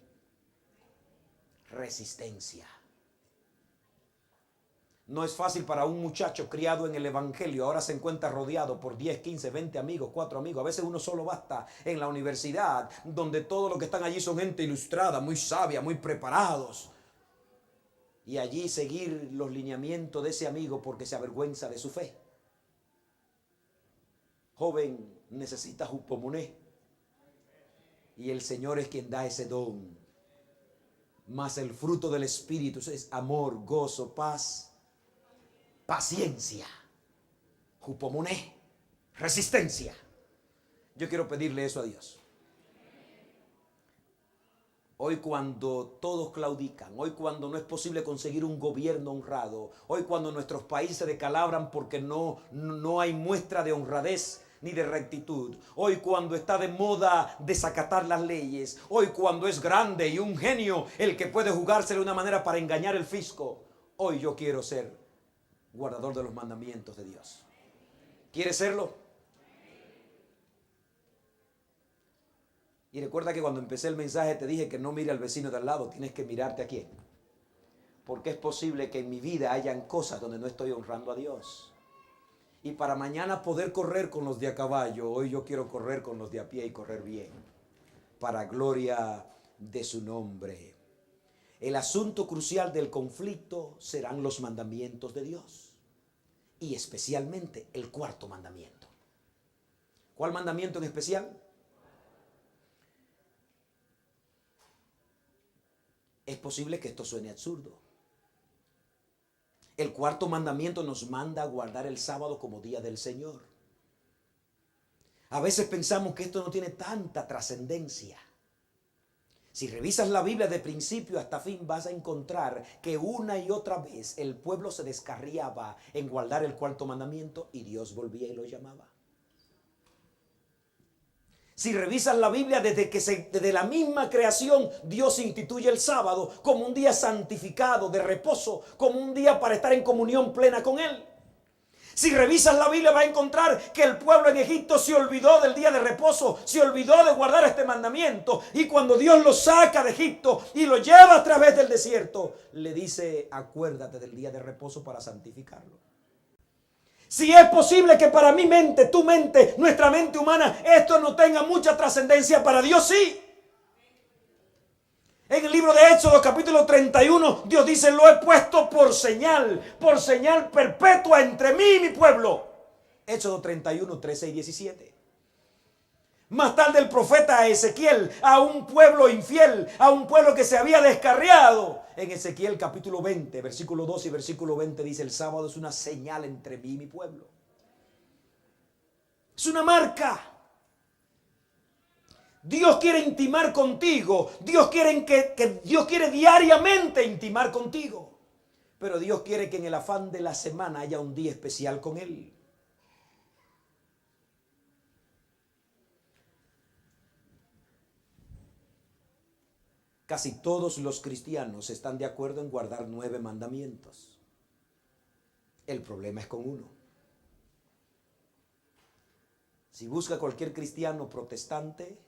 Resistencia. No es fácil para un muchacho criado en el evangelio. Ahora se encuentra rodeado por 10, 15, 20 amigos, 4 amigos. A veces uno solo basta en la universidad, donde todos los que están allí son gente ilustrada, muy sabia, muy preparados. Y allí seguir los lineamientos de ese amigo porque se avergüenza de su fe. Joven, necesitas hupomoné. Y el Señor es quien da ese don. Mas el fruto del Espíritu es amor, gozo, paz, paciencia, hupomoné, resistencia. Yo quiero pedirle eso a Dios. Hoy cuando todos claudican, hoy cuando no es posible conseguir un gobierno honrado, hoy cuando nuestros países se descalabran porque no hay muestra de honradez ni de rectitud, hoy cuando está de moda desacatar las leyes, hoy cuando es grande y un genio el que puede jugarse de una manera para engañar el fisco, hoy yo quiero ser guardador de los mandamientos de Dios. ¿Quieres serlo? Y recuerda que cuando empecé el mensaje te dije que no mire al vecino de al lado, tienes que mirarte a quién. Porque es posible que en mi vida hayan cosas donde no estoy honrando a Dios. Y para mañana poder correr con los de a caballo, hoy yo quiero correr con los de a pie y correr bien. Para gloria de su nombre. El asunto crucial del conflicto serán los mandamientos de Dios. Y especialmente el cuarto mandamiento. ¿Cuál mandamiento en especial? Es posible que esto suene absurdo. El cuarto mandamiento nos manda a guardar el sábado como día del Señor. A veces pensamos que esto no tiene tanta trascendencia. Si revisas la Biblia de principio hasta fin vas a encontrar que una y otra vez el pueblo se descarriaba en guardar el cuarto mandamiento y Dios volvía y lo llamaba. Si revisas la Biblia desde la misma creación, Dios instituye el sábado como un día santificado, de reposo, como un día para estar en comunión plena con Él. Si revisas la Biblia vas a encontrar que el pueblo en Egipto se olvidó del día de reposo, se olvidó de guardar este mandamiento. Y cuando Dios lo saca de Egipto y lo lleva a través del desierto, le dice, acuérdate del día de reposo para santificarlo. Si es posible que para mi mente, tu mente, nuestra mente humana, esto no tenga mucha trascendencia, para Dios sí. En el libro de Éxodo capítulo 31, Dios dice, lo he puesto por señal perpetua entre mí y mi pueblo. Éxodo 31, 13 y 17. Más tarde el profeta Ezequiel, a un pueblo infiel, a un pueblo que se había descarriado. En Ezequiel capítulo 20, versículo 2 y versículo 20 dice, el sábado es una señal entre mí y mi pueblo. Es una marca. Dios quiere intimar contigo. Dios quiere diariamente intimar contigo. Pero Dios quiere que en el afán de la semana haya un día especial con Él. Casi todos los cristianos están de acuerdo en guardar 9 mandamientos. El problema es con uno. Si busca cualquier cristiano protestante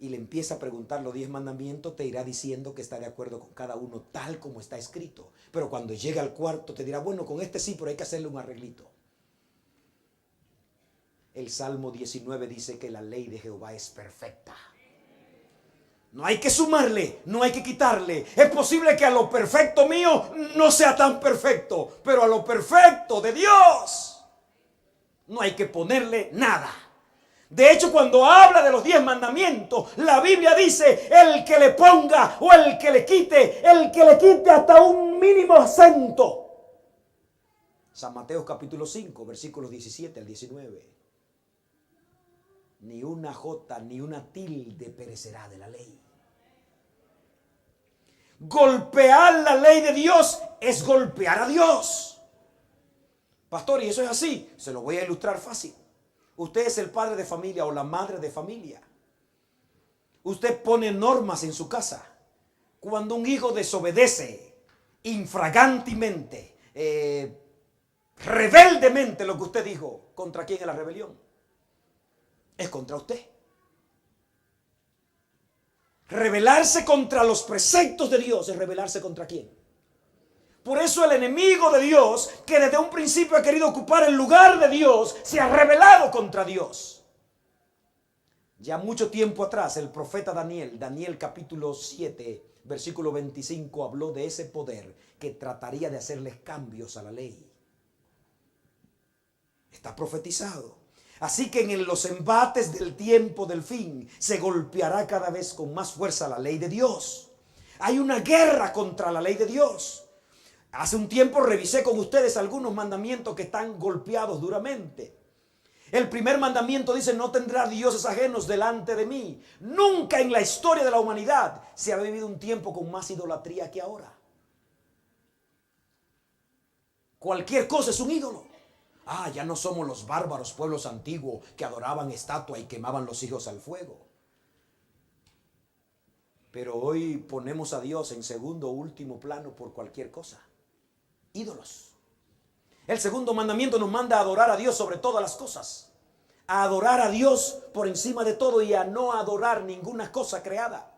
y le empieza a preguntar los 10 mandamientos, te irá diciendo que está de acuerdo con cada uno tal como está escrito. Pero cuando llega al cuarto te dirá, bueno, con este sí, pero hay que hacerle un arreglito. El Salmo 19 dice que la ley de Jehová es perfecta. No hay que sumarle, no hay que quitarle. Es posible que a lo perfecto mío no sea tan perfecto, pero a lo perfecto de Dios no hay que ponerle nada. De hecho, cuando habla de los 10 mandamientos, la Biblia dice, el que le ponga o el que le quite hasta un mínimo acento. San Mateo capítulo 5, versículos 17 al 19. Ni una jota ni una tilde perecerá de la ley. Golpear la ley de Dios es golpear a Dios. Pastor, ¿y eso es así? Se lo voy a ilustrar fácil. Usted es el padre de familia o la madre de familia. Usted pone normas en su casa. Cuando un hijo desobedece infragantemente, rebeldemente lo que usted dijo, ¿contra quién es la rebelión? Es contra usted. Rebelarse contra los preceptos de Dios es rebelarse contra quién. Por eso el enemigo de Dios, que desde un principio ha querido ocupar el lugar de Dios, se ha rebelado contra Dios. Ya mucho tiempo atrás, el profeta Daniel capítulo 7, versículo 25, habló de ese poder que trataría de hacerles cambios a la ley. Está profetizado. Así que en los embates del tiempo del fin se golpeará cada vez con más fuerza la ley de Dios. Hay una guerra contra la ley de Dios. Hace un tiempo revisé con ustedes algunos mandamientos que están golpeados duramente. El primer mandamiento dice, no tendrás dioses ajenos delante de mí. Nunca en la historia de la humanidad se ha vivido un tiempo con más idolatría que ahora. Cualquier cosa es un ídolo. Ya no somos los bárbaros pueblos antiguos que adoraban estatua y quemaban los hijos al fuego. Pero hoy ponemos a Dios en segundo o último plano por cualquier cosa. Ídolos. El segundo mandamiento nos manda a adorar a Dios sobre todas las cosas. A adorar a Dios por encima de todo y a no adorar ninguna cosa creada.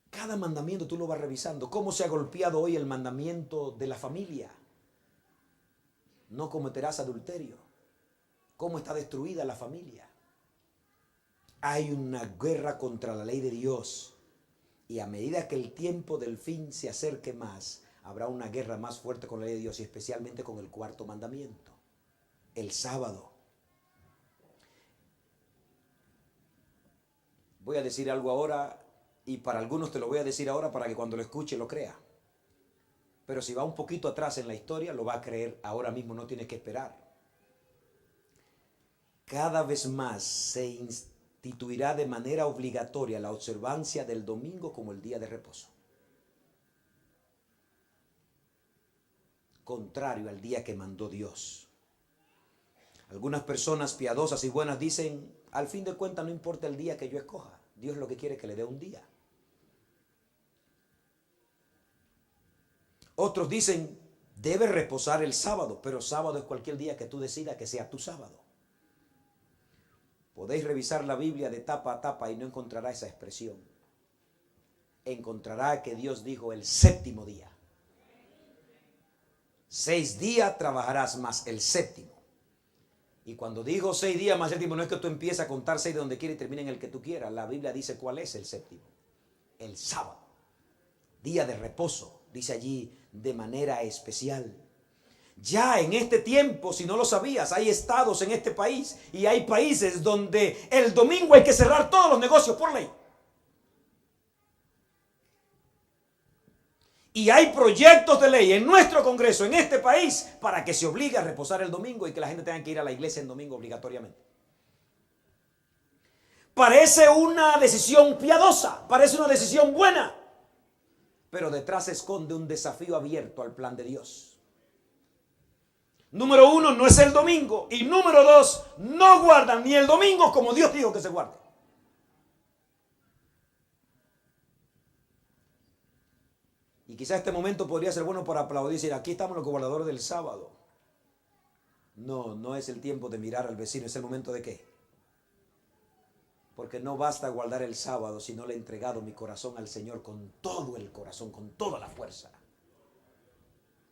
Cada mandamiento tú lo vas revisando. ¿Cómo se ha golpeado hoy el mandamiento de la familia? No cometerás adulterio. ¿Cómo está destruida la familia? Hay una guerra contra la ley de Dios. Y a medida que el tiempo del fin se acerque más, habrá una guerra más fuerte con la ley de Dios y especialmente con el cuarto mandamiento, el sábado. Voy a decir algo ahora y para algunos te lo voy a decir ahora para que cuando lo escuche lo crea. Pero si va un poquito atrás en la historia, lo va a creer ahora mismo, no tienes que esperar. Cada vez más se instituirá de manera obligatoria la observancia del domingo como el día de reposo. Contrario al día que mandó Dios. Algunas personas piadosas y buenas dicen, al fin de cuentas no importa el día que yo escoja, Dios lo que quiere es que le dé un día. Otros dicen, debe reposar el sábado, pero sábado es cualquier día que tú decidas que sea tu sábado. Podéis revisar la Biblia de tapa a tapa y no encontrará esa expresión. Encontrará que Dios dijo el séptimo día. 6 días trabajarás más el séptimo. Y cuando digo 6 días más el séptimo, no es que tú empieces a contar 6 de donde quieras y termine en el que tú quieras. La Biblia dice cuál es el séptimo. El sábado. Día de reposo. Dice allí de manera especial. Ya en este tiempo, si no lo sabías, hay estados en este país y hay países donde el domingo hay que cerrar todos los negocios por ley. Y hay proyectos de ley en nuestro Congreso, en este país, para que se obligue a reposar el domingo y que la gente tenga que ir a la iglesia el domingo obligatoriamente. Parece una decisión piadosa, parece una decisión buena. pero detrás se esconde un desafío abierto al plan de Dios. Número 1, no es el domingo. Y número 2, no guardan ni el domingo como Dios dijo que se guarde. Y quizá este momento podría ser bueno para aplaudir y decir, aquí estamos los guardadores del sábado. No, no es el tiempo de mirar al vecino, es el momento de ¿qué? Porque no basta guardar el sábado si no le he entregado mi corazón al Señor con todo el corazón, con toda la fuerza.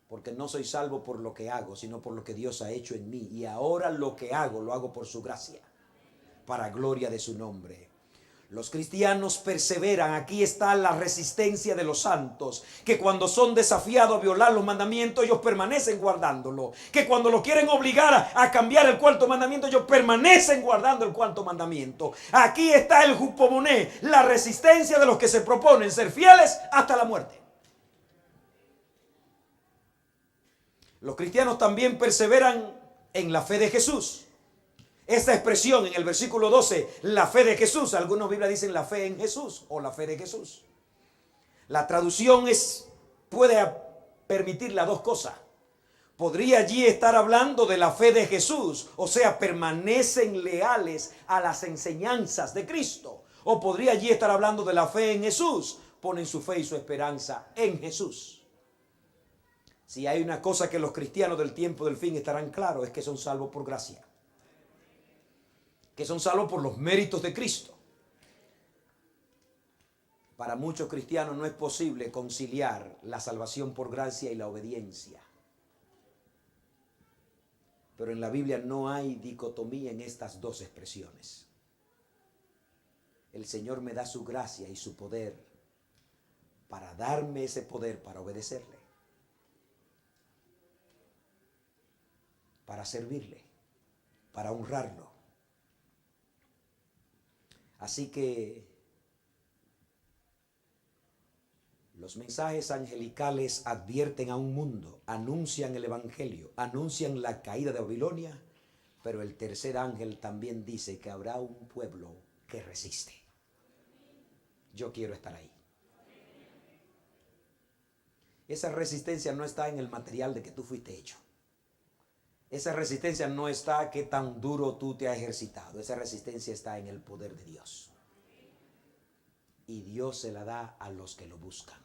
Porque no soy salvo por lo que hago, sino por lo que Dios ha hecho en mí. Y ahora lo que hago, lo hago por su gracia, para gloria de su nombre. Los cristianos perseveran. Aquí está la resistencia de los santos, que cuando son desafiados a violar los mandamientos, ellos permanecen guardándolo. Que cuando lo quieren obligar a cambiar el cuarto mandamiento, ellos permanecen guardando el cuarto mandamiento. Aquí está el jupomoné, la resistencia de los que se proponen ser fieles hasta la muerte. Los cristianos también perseveran en la fe de Jesús. Esta expresión en el versículo 12, la fe de Jesús, algunos Biblias dicen la fe en Jesús o la fe de Jesús. La traducción puede permitir las dos cosas. Podría allí estar hablando de la fe de Jesús, o sea, permanecen leales a las enseñanzas de Cristo. O podría allí estar hablando de la fe en Jesús, ponen su fe y su esperanza en Jesús. Si hay una cosa que los cristianos del tiempo del fin estarán claros, es que son salvos por gracia. Que son salvos por los méritos de Cristo. Para muchos cristianos no es posible conciliar la salvación por gracia y la obediencia. Pero en la Biblia no hay dicotomía en estas dos expresiones. El Señor me da su gracia y su poder para darme ese poder para obedecerle, para servirle, para honrarlo. Así que los mensajes angelicales advierten a un mundo, anuncian el evangelio, anuncian la caída de Babilonia, pero el tercer ángel también dice que habrá un pueblo que resiste. Yo quiero estar ahí. Esa resistencia no está en el material de que tú fuiste hecho. Esa resistencia no está qué tan duro tú te has ejercitado. Esa resistencia está en el poder de Dios. Y Dios se la da a los que lo buscan.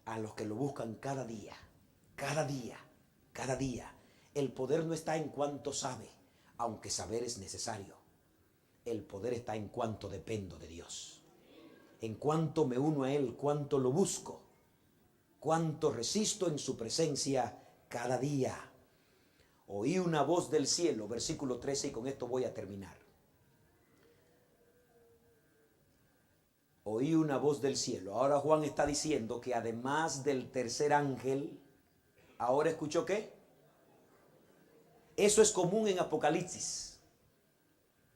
A los que lo buscan cada día. Cada día. Cada día. El poder no está en cuánto sabe, aunque saber es necesario. El poder está en cuánto dependo de Dios. En cuánto me uno a Él, cuánto lo busco. Cuánto resisto en su presencia cada día. Oí una voz del cielo, versículo 13, y con esto voy a terminar. Oí una voz del cielo. Ahora Juan está diciendo que además del tercer ángel, ¿ahora escuchó qué? Eso es común en Apocalipsis.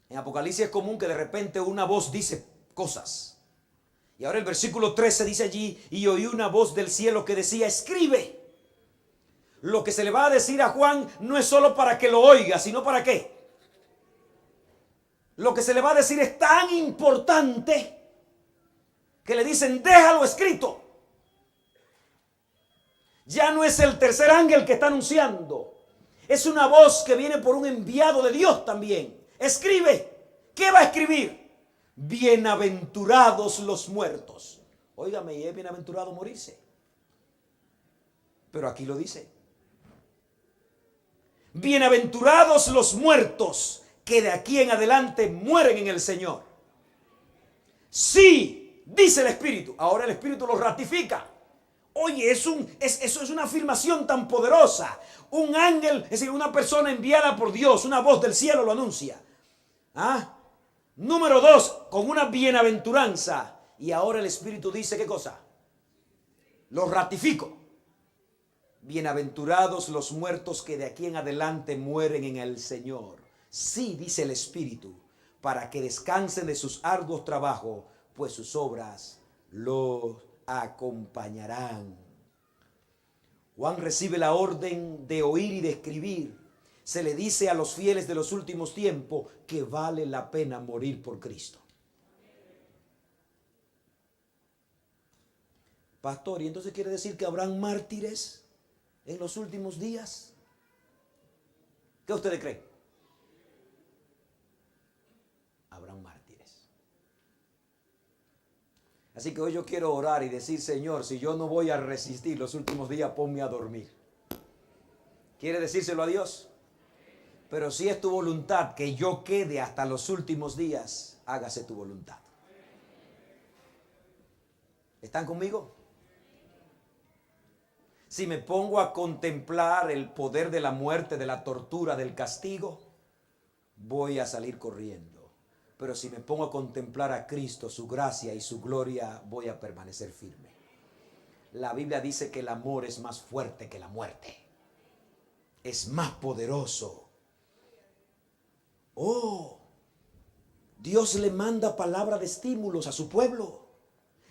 En Apocalipsis es común que de repente una voz dice cosas. Y ahora el versículo 13 dice allí, y oí una voz del cielo que decía, escribe. Lo que se le va a decir a Juan no es solo para que lo oiga, sino para qué. Lo que se le va a decir es tan importante que le dicen, déjalo escrito. Ya no es el tercer ángel que está anunciando. Es una voz que viene por un enviado de Dios también. Escribe. ¿Qué va a escribir? Bienaventurados los muertos. Óigame, y es bienaventurado morirse. Pero aquí lo dice. Bienaventurados los muertos que de aquí en adelante mueren en el Señor. Sí, dice el Espíritu. Ahora el Espíritu lo ratifica. Oye, eso es una afirmación tan poderosa. Un ángel, es decir, una persona enviada por Dios, una voz del cielo lo anuncia. Número 2, con una bienaventuranza. Y ahora el Espíritu dice, ¿qué cosa? Lo ratifico. Bienaventurados los muertos que de aquí en adelante mueren en el Señor. Sí, dice el Espíritu, para que descansen de sus arduos trabajos, pues sus obras los acompañarán. Juan recibe la orden de oír y de escribir. Se le dice a los fieles de los últimos tiempos que vale la pena morir por Cristo. Pastor, ¿y entonces quiere decir que habrán mártires en los últimos días? ¿Qué ustedes creen? Habrán mártires. Así que hoy yo quiero orar y decir, Señor, si yo no voy a resistir los últimos días, ponme a dormir. ¿Quiere decírselo a Dios? Pero si es tu voluntad que yo quede hasta los últimos días, hágase tu voluntad. ¿Están conmigo? Si me pongo a contemplar el poder de la muerte, de la tortura, del castigo, voy a salir corriendo. Pero si me pongo a contemplar a Cristo, su gracia y su gloria, voy a permanecer firme. La Biblia dice que el amor es más fuerte que la muerte. Es más poderoso. Oh, Dios le manda palabra de estímulos a su pueblo.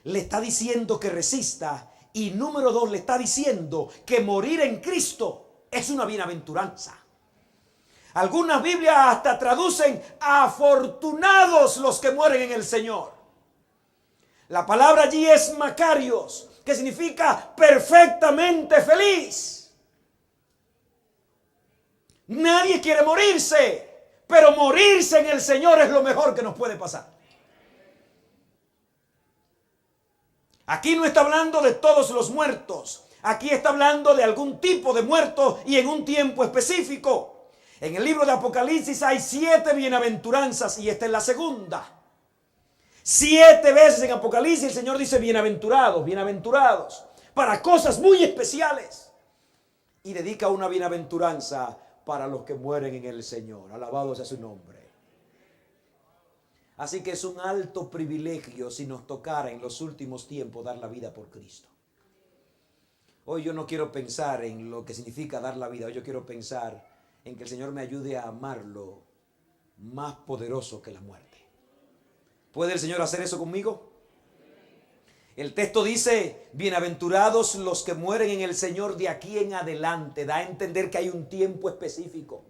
Le está diciendo que resista. Y número 2, le está diciendo que morir en Cristo es una bienaventuranza. Algunas Biblias hasta traducen afortunados los que mueren en el Señor. La palabra allí es Macarios, que significa perfectamente feliz. Nadie quiere morirse. Pero morirse en el Señor es lo mejor que nos puede pasar. Aquí no está hablando de todos los muertos. Aquí está hablando de algún tipo de muertos y en un tiempo específico. En el libro de Apocalipsis hay 7 bienaventuranzas y esta es la segunda. 7 veces en Apocalipsis el Señor dice bienaventurados, bienaventurados, para cosas muy especiales. Y dedica una bienaventuranza para los que mueren en el Señor. Alabado sea su nombre. Así que es un alto privilegio si nos tocara en los últimos tiempos dar la vida por Cristo. Hoy yo no quiero pensar en lo que significa dar la vida. Hoy yo quiero pensar en que el Señor me ayude a amarlo más poderoso que la muerte. ¿Puede el Señor hacer eso conmigo? El texto dice, bienaventurados los que mueren en el Señor de aquí en adelante. Da a entender que hay un tiempo específico.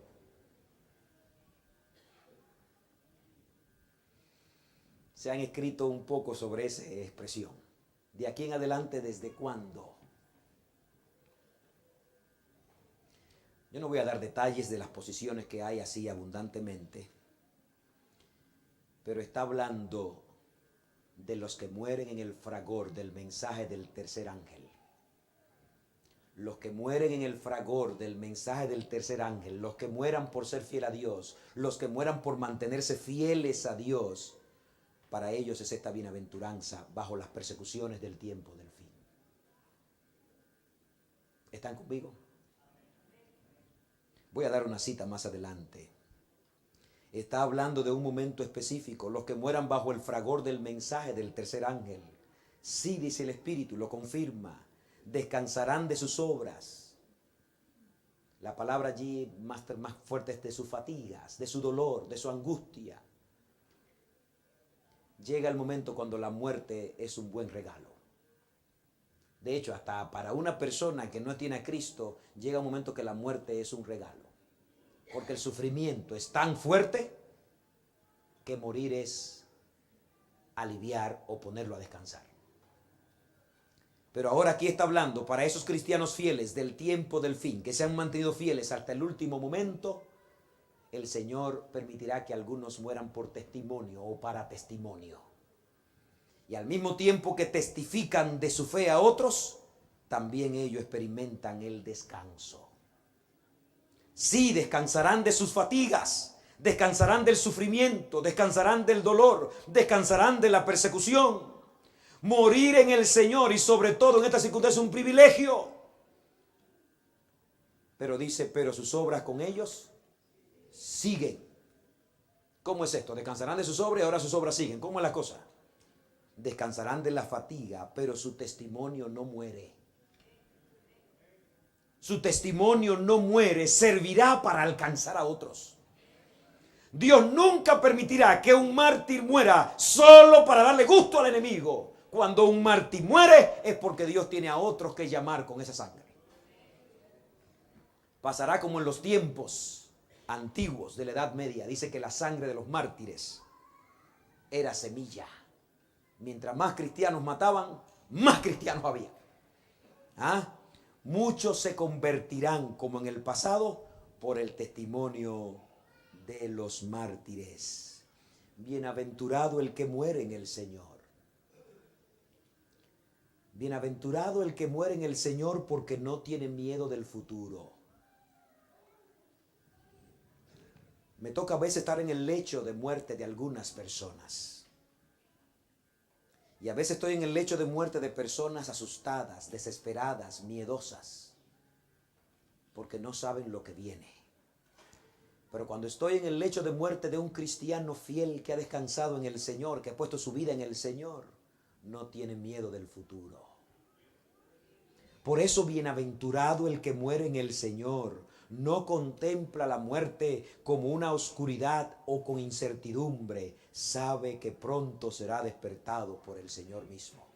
Se han escrito un poco sobre esa expresión. De aquí en adelante, ¿desde cuándo? Yo no voy a dar detalles de las posiciones que hay así abundantemente, pero está hablando de los que mueren en el fragor del mensaje del tercer ángel. Los que mueren en el fragor del mensaje del tercer ángel, los que mueran por ser fiel a Dios, los que mueran por mantenerse fieles a Dios, para ellos es esta bienaventuranza bajo las persecuciones del tiempo del fin. ¿Están conmigo? Voy a dar una cita más adelante. Está hablando de un momento específico. Los que mueran bajo el fragor del mensaje del tercer ángel. Sí, dice el Espíritu, lo confirma. Descansarán de sus obras. La palabra allí más fuerte es de sus fatigas, de su dolor, de su angustia. Llega el momento cuando la muerte es un buen regalo. De hecho, hasta para una persona que no tiene a Cristo, llega un momento que la muerte es un regalo. Porque el sufrimiento es tan fuerte que morir es aliviar o ponerlo a descansar. Pero ahora aquí está hablando para esos cristianos fieles del tiempo del fin, que se han mantenido fieles hasta el último momento. El Señor permitirá que algunos mueran por testimonio o para testimonio. Y al mismo tiempo que testifican de su fe a otros, también ellos experimentan el descanso. Sí, descansarán de sus fatigas, descansarán del sufrimiento, descansarán del dolor, descansarán de la persecución. Morir en el Señor y sobre todo en esta circunstancia es un privilegio. Pero dice, pero sus obras con ellos siguen. ¿Cómo es esto? Descansarán de sus obras y ahora sus obras siguen. ¿Cómo es la cosa? Descansarán de la fatiga, pero su testimonio no muere. Su testimonio no muere, servirá para alcanzar a otros. Dios nunca permitirá que un mártir muera solo para darle gusto al enemigo. Cuando un mártir muere es porque Dios tiene a otros que llamar con esa sangre. Pasará como en los tiempos antiguos de la Edad Media. Dice que la sangre de los mártires era semilla. Mientras más cristianos mataban, más cristianos había. ¿Ah? Muchos se convertirán como en el pasado por el testimonio de los mártires. Bienaventurado el que muere en el Señor. Bienaventurado el que muere en el Señor porque no tiene miedo del futuro. Me toca a veces estar en el lecho de muerte de algunas personas. Y a veces estoy en el lecho de muerte de personas asustadas, desesperadas, miedosas, porque no saben lo que viene. Pero cuando estoy en el lecho de muerte de un cristiano fiel que ha descansado en el Señor, que ha puesto su vida en el Señor, no tiene miedo del futuro. Por eso, bienaventurado el que muere en el Señor. No contempla la muerte como una oscuridad o con incertidumbre. Sabe que pronto será despertado por el Señor mismo.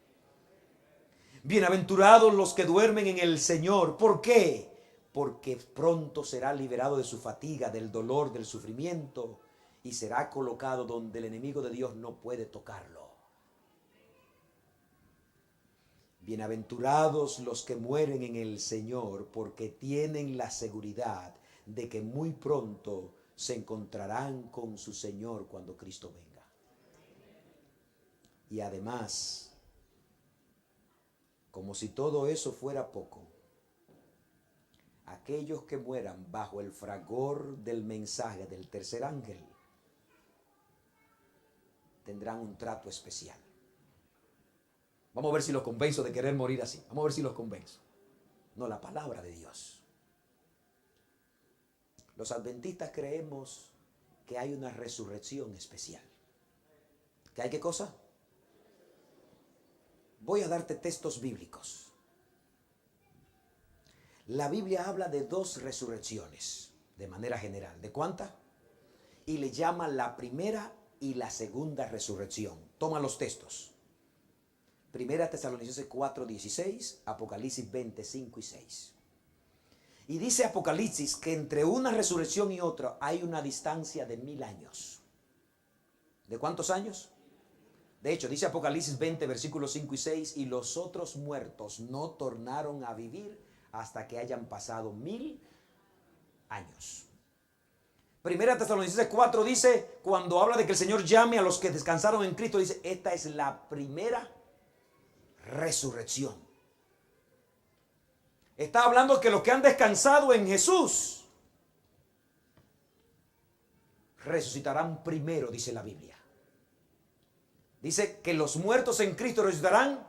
Bienaventurados los que duermen en el Señor. ¿Por qué? Porque pronto será liberado de su fatiga, del dolor, del sufrimiento, y será colocado donde el enemigo de Dios no puede tocarlo. Bienaventurados los que mueren en el Señor, porque tienen la seguridad de que muy pronto se encontrarán con su Señor cuando Cristo venga. Y además, como si todo eso fuera poco, aquellos que mueran bajo el fragor del mensaje del tercer ángel tendrán un trato especial. Vamos a ver si los convenzo de querer morir así. Vamos a ver si los convenzo. No, la palabra de Dios. Los adventistas creemos que hay una resurrección especial. ¿Que hay qué cosa? Voy a darte textos bíblicos. La Biblia habla de 2 resurrecciones, de manera general. ¿De cuántas? Y le llama la primera y la segunda resurrección. Toma los textos. Primera Tesalonicenses 4:16, Apocalipsis 20:5 y 6. Y dice Apocalipsis que entre una resurrección y otra hay una distancia de 1000 años. ¿De cuántos años? De hecho, dice Apocalipsis 20, versículos 5 y 6, y los otros muertos no tornaron a vivir hasta que hayan pasado 1000 años. Primera Tesalonicenses 4 dice, cuando habla de que el Señor llame a los que descansaron en Cristo, dice, esta es la primera resurrección. Está hablando que los que han descansado en Jesús resucitarán primero, dice la Biblia. Dice que los muertos en Cristo resucitarán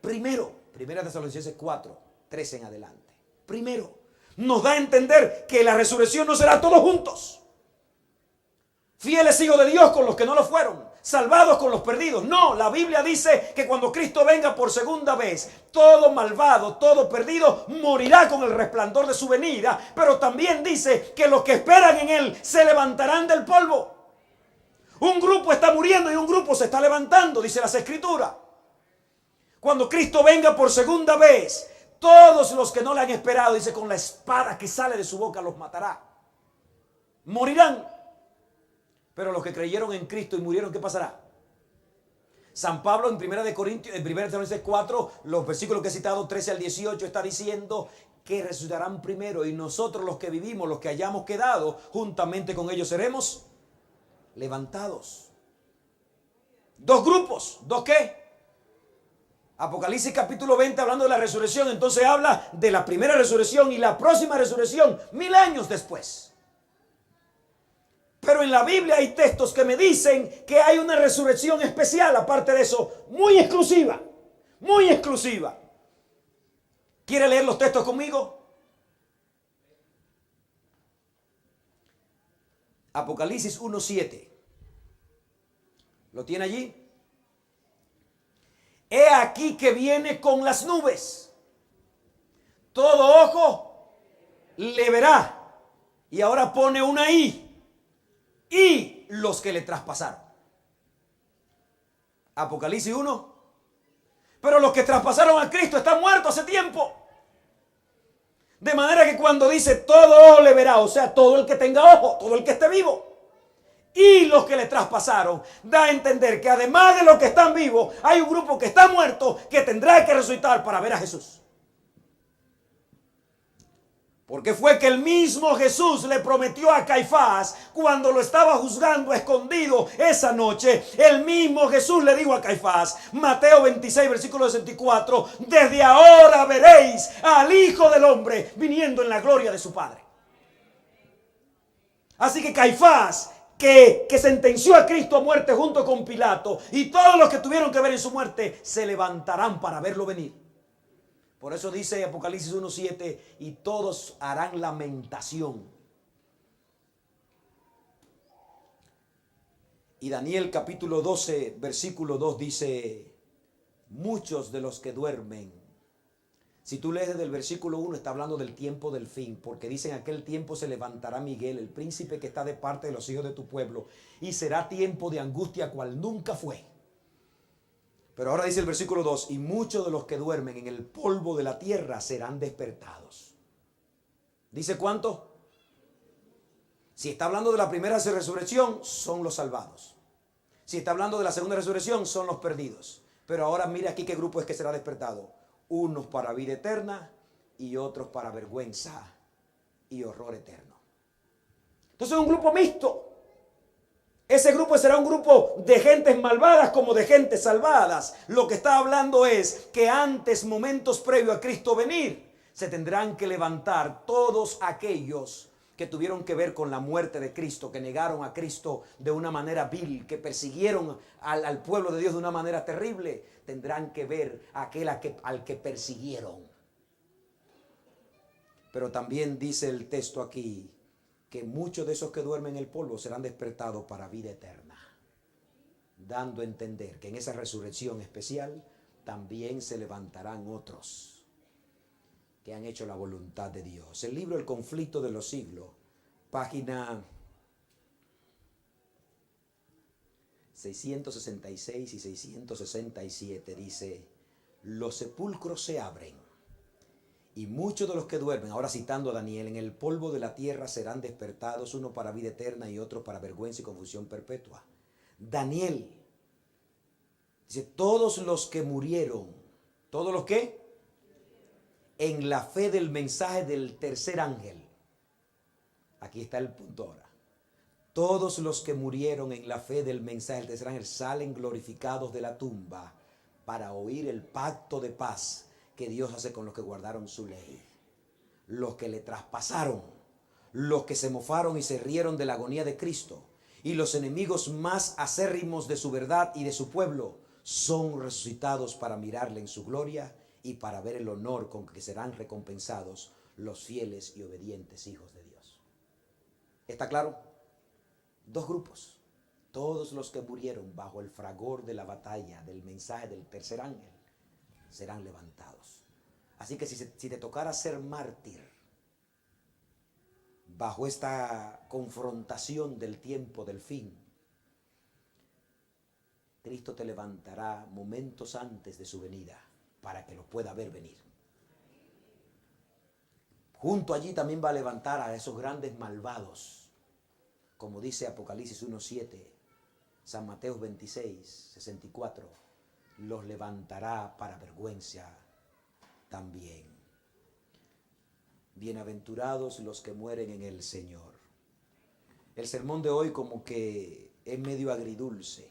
primero. Primera Tesalonicenses 4, 13 en adelante. Primero. Nos da a entender que la resurrección no será todos juntos. Fieles hijos de Dios con los que no lo fueron. Salvados con los perdidos. No, la Biblia dice que cuando Cristo venga por segunda vez, todo malvado, todo perdido, morirá con el resplandor de su venida. Pero también dice que los que esperan en Él se levantarán del polvo. Un grupo está muriendo y un grupo se está levantando, dice las Escrituras. Cuando Cristo venga por segunda vez, todos los que no le han esperado, dice, con la espada que sale de su boca los matará. Morirán. Pero los que creyeron en Cristo y murieron, ¿qué pasará? San Pablo en 1 Tesalonicenses 4, los versículos que he citado, 13 al 18, está diciendo que resucitarán primero y nosotros los que vivimos, los que hayamos quedado, juntamente con ellos seremos levantados. 2 grupos, ¿2 qué? Apocalipsis capítulo 20 hablando de la resurrección, entonces habla de la primera resurrección y la próxima resurrección 1000 años después. Pero en la Biblia hay textos que me dicen que hay una resurrección especial, aparte de eso, muy exclusiva, muy exclusiva. ¿Quiere leer los textos conmigo? Apocalipsis 1:7. ¿Lo tiene allí? He aquí que viene con las nubes. Todo ojo le verá. Y ahora pone una I. Y los que le traspasaron. Apocalipsis 1. Pero los que traspasaron a Cristo están muertos hace tiempo. De manera que cuando dice todo ojo le verá, o sea, todo el que tenga ojo, todo el que esté vivo. y los que le traspasaron. Da a entender que además de los que están vivos, hay un grupo que está muerto que tendrá que resucitar para ver a Jesús. Porque fue que el mismo Jesús le prometió a Caifás, cuando lo estaba juzgando escondido esa noche, el mismo Jesús le dijo a Caifás, Mateo 26, versículo 64, desde ahora veréis al Hijo del Hombre viniendo en la gloria de su Padre. Así que Caifás, que sentenció a Cristo a muerte junto con Pilato, y todos los que tuvieron que ver en su muerte, se levantarán para verlo venir. Por eso dice Apocalipsis 1:7, y todos harán lamentación. Y Daniel capítulo 12, versículo 2 dice, muchos de los que duermen. Si tú lees desde el versículo 1, está hablando del tiempo del fin, porque dice, en aquel tiempo se levantará Miguel, el príncipe que está de parte de los hijos de tu pueblo, y será tiempo de angustia cual nunca fue. Pero ahora dice el versículo 2, y muchos de los que duermen en el polvo de la tierra serán despertados. ¿Dice cuánto? Si está hablando de la primera resurrección, son los salvados. Si está hablando de la segunda resurrección, son los perdidos. Pero ahora mire aquí qué grupo es que será despertado. Unos para vida eterna y otros para vergüenza y horror eterno. Entonces es un grupo mixto. Ese grupo será un grupo de gentes malvadas como de gentes salvadas. Lo que está hablando es que antes, momentos previos a Cristo venir, se tendrán que levantar todos aquellos que tuvieron que ver con la muerte de Cristo, que negaron a Cristo de una manera vil, que persiguieron al pueblo de Dios de una manera terrible. Tendrán que ver al que persiguieron. Pero también dice el texto aquí, que muchos de esos que duermen en el polvo serán despertados para vida eterna, dando a entender que en esa resurrección especial también se levantarán otros que han hecho la voluntad de Dios. El libro El conflicto de los siglos, página 666 y 667, dice, los sepulcros se abren y muchos de los que duermen, ahora citando a Daniel, en el polvo de la tierra serán despertados, uno para vida eterna y otro para vergüenza y confusión perpetua. Daniel dice, todos los que murieron, ¿todos los qué? En la fe del mensaje del tercer ángel. Aquí está el punto ahora. Todos los que murieron en la fe del mensaje del tercer ángel salen glorificados de la tumba para oír el pacto de paz que Dios hace con los que guardaron su ley. Los que le traspasaron, los que se mofaron y se rieron de la agonía de Cristo, y los enemigos más acérrimos de su verdad y de su pueblo, son resucitados para mirarle en su gloria y para ver el honor con que serán recompensados los fieles y obedientes hijos de Dios. ¿Está claro? Dos grupos. Todos los que murieron bajo el fragor de la batalla del mensaje del tercer ángel serán levantados. Así que si te tocara ser mártir bajo esta confrontación del tiempo del fin, Cristo te levantará momentos antes de su venida para que lo pueda ver venir. Junto allí también va a levantar a esos grandes malvados, como dice Apocalipsis 1:7, San Mateo 26:64. Los levantará para vergüenza también. Bienaventurados los que mueren en el Señor. El sermón de hoy como que es medio agridulce,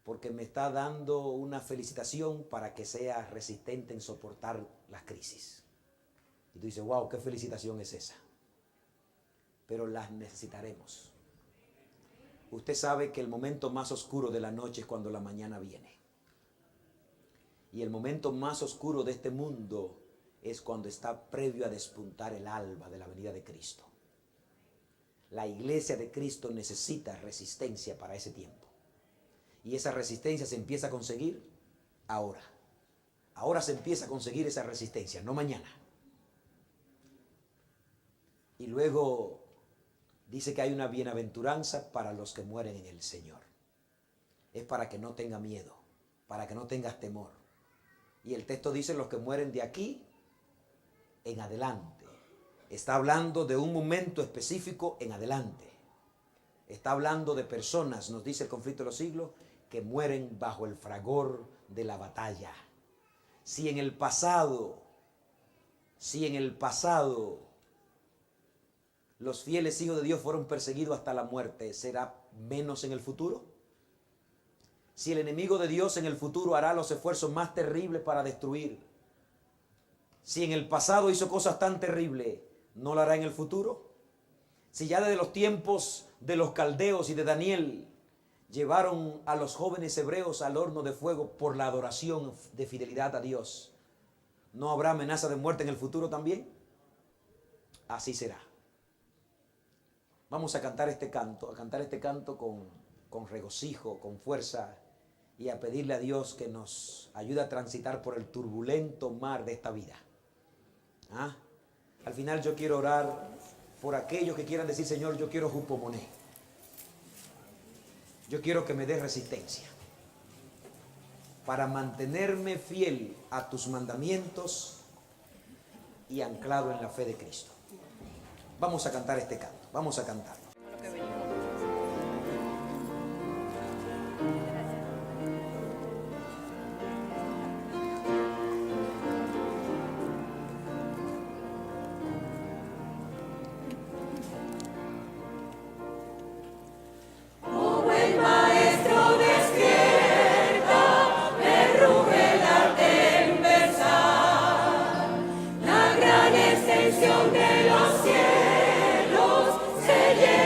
porque me está dando una felicitación para que sea resistente en soportar las crisis. Y tú dices, wow, ¿qué felicitación es esa? Pero las necesitaremos. Usted sabe que el momento más oscuro de la noche es cuando la mañana viene. Y el momento más oscuro de este mundo es cuando está previo a despuntar el alba de la venida de Cristo. La iglesia de Cristo necesita resistencia para ese tiempo. Y esa resistencia se empieza a conseguir ahora. Ahora se empieza a conseguir esa resistencia, no mañana. Y luego dice que hay una bienaventuranza para los que mueren en el Señor. Es para que no tenga miedo, para que no tengas temor. Y el texto dice los que mueren de aquí en adelante. Está hablando de un momento específico en adelante. Está hablando de personas, nos dice el conflicto de los siglos, que mueren bajo el fragor de la batalla. Si en el pasado los fieles hijos de Dios fueron perseguidos hasta la muerte, ¿será menos en el futuro? Si el enemigo de Dios en el futuro hará los esfuerzos más terribles para destruir, si en el pasado hizo cosas tan terribles, ¿no lo hará en el futuro? Si ya desde los tiempos de los caldeos y de Daniel llevaron a los jóvenes hebreos al horno de fuego por la adoración de fidelidad a Dios, ¿no habrá amenaza de muerte en el futuro también? Así será. Vamos a cantar este canto, con regocijo, con fuerza, y a pedirle a Dios que nos ayude a transitar por el turbulento mar de esta vida. ¿Ah? Al final yo quiero orar por aquellos que quieran decir: Señor, yo quiero jupomoné. Yo quiero que me des resistencia para mantenerme fiel a tus mandamientos y anclado en la fe de Cristo. Vamos a cantar este canto, vamos a cantarlo. De los cielos se llena.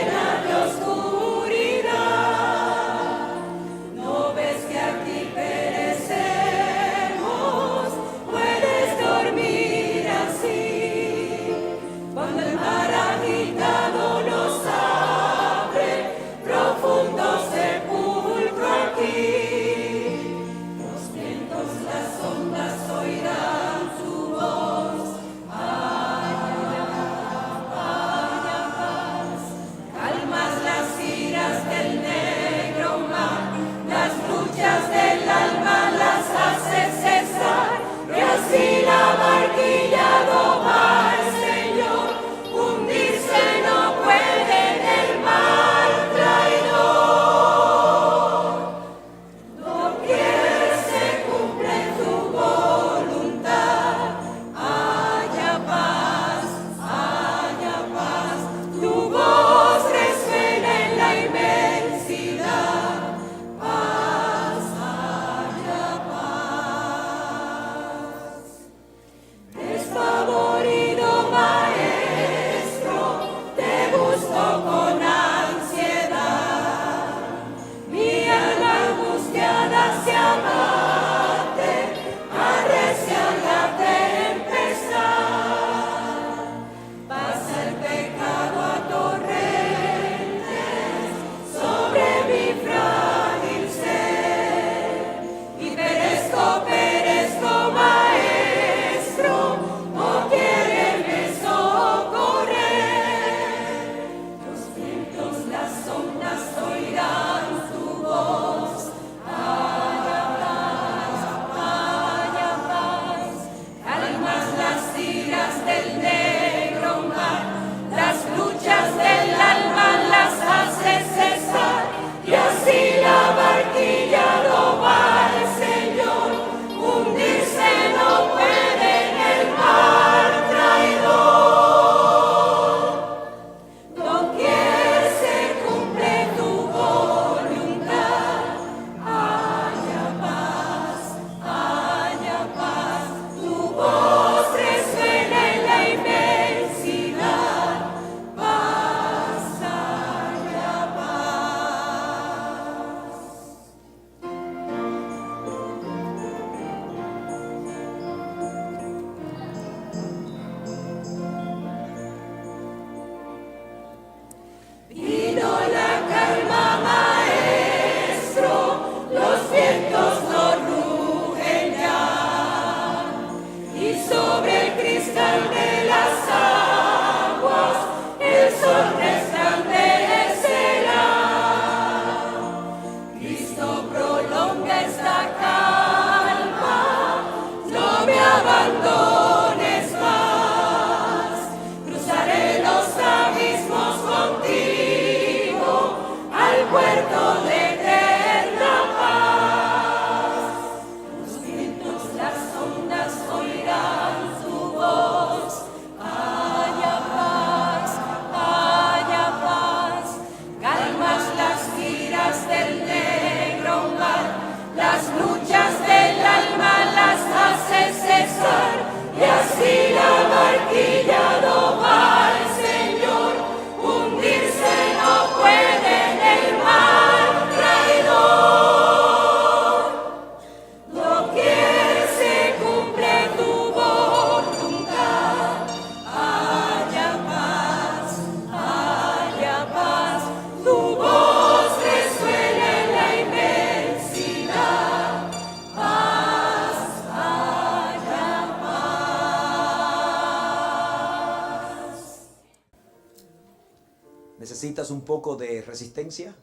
¿Necesitas un poco de resistencia?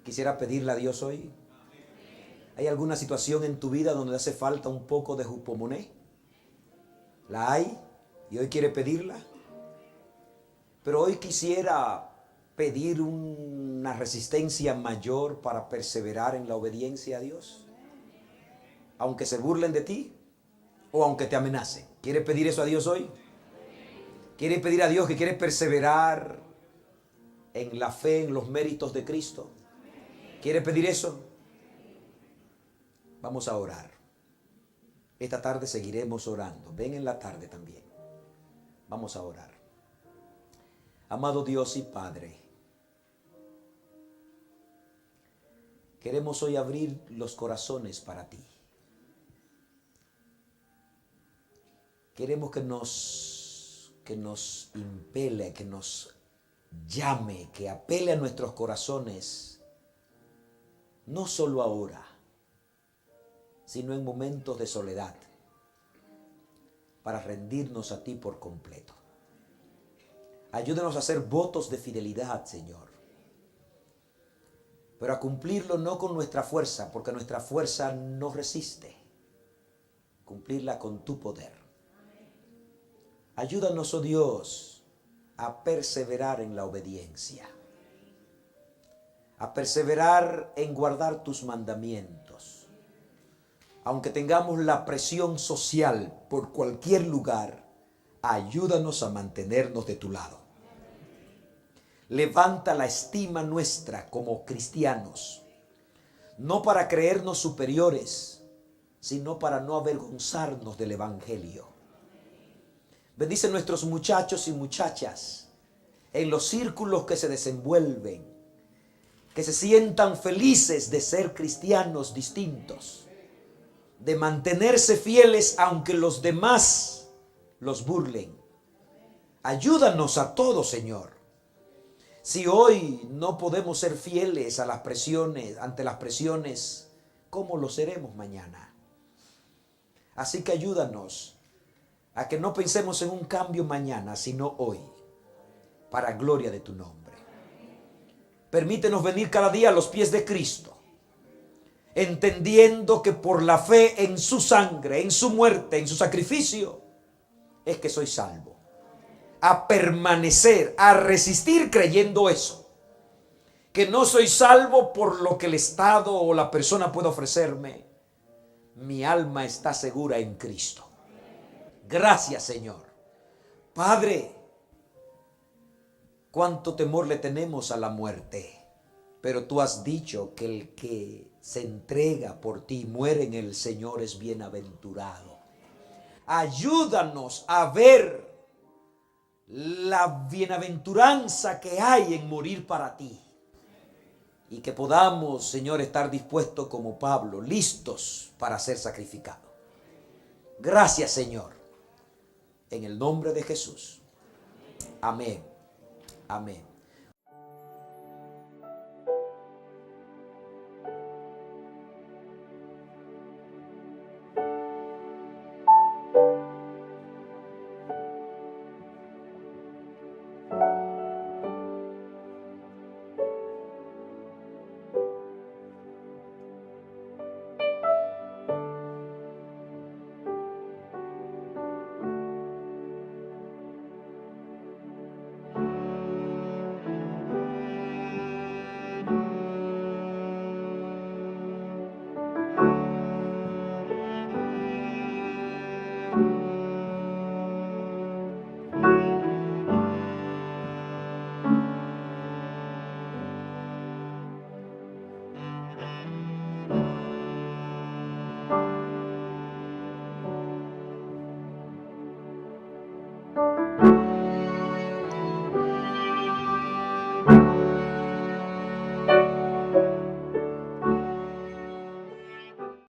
Quisiera pedirle a Dios hoy. ¿Hay alguna situación en tu vida donde hace falta un poco de jupomoné? ¿La hay? ¿Y hoy quiere pedirla? Pero hoy quisiera pedir una resistencia mayor para perseverar en la obediencia a Dios. Aunque se burlen de ti o aunque te amenacen. ¿Quiere pedir eso a Dios hoy? ¿Quiere pedir a Dios que quiere perseverar en la fe, en los méritos de Cristo? ¿Quiere pedir eso? Vamos a orar. Esta tarde seguiremos orando. Ven en la tarde también. Vamos a orar. Amado Dios y Padre, queremos hoy abrir los corazones para ti. Queremos que nos impele, que nos llame, que apele a nuestros corazones, no solo ahora, sino en momentos de soledad, para rendirnos a ti por completo. Ayúdanos a hacer votos de fidelidad, Señor, pero a cumplirlo no con nuestra fuerza, porque nuestra fuerza no resiste. Cumplirla con tu poder. Ayúdanos, oh Dios, a perseverar en la obediencia, a perseverar en guardar tus mandamientos. Aunque tengamos la presión social por cualquier lugar, ayúdanos a mantenernos de tu lado. Levanta la estima nuestra como cristianos, no para creernos superiores, sino para no avergonzarnos del Evangelio. Bendice nuestros muchachos y muchachas en los círculos que se desenvuelven, que se sientan felices de ser cristianos distintos, de mantenerse fieles aunque los demás los burlen. Ayúdanos a todos, Señor. Si hoy no podemos ser fieles a las presiones, ante las presiones, ¿cómo lo seremos mañana? Así que ayúdanos a que no pensemos en un cambio mañana, sino hoy, para gloria de tu nombre. Permítenos venir cada día a los pies de Cristo, entendiendo que por la fe en su sangre, en su muerte, en su sacrificio, es que soy salvo. A permanecer, a resistir creyendo eso. Que no soy salvo por lo que el Estado o la persona puede ofrecerme. Mi alma está segura en Cristo. Gracias, Señor. Padre, cuánto temor le tenemos a la muerte. Pero tú has dicho que el que se entrega por ti y muere en el Señor es bienaventurado. Ayúdanos a ver la bienaventuranza que hay en morir para ti. Y que podamos, Señor, estar dispuestos como Pablo, listos para ser sacrificados. Gracias, Señor. En el nombre de Jesús. Amén. Amén.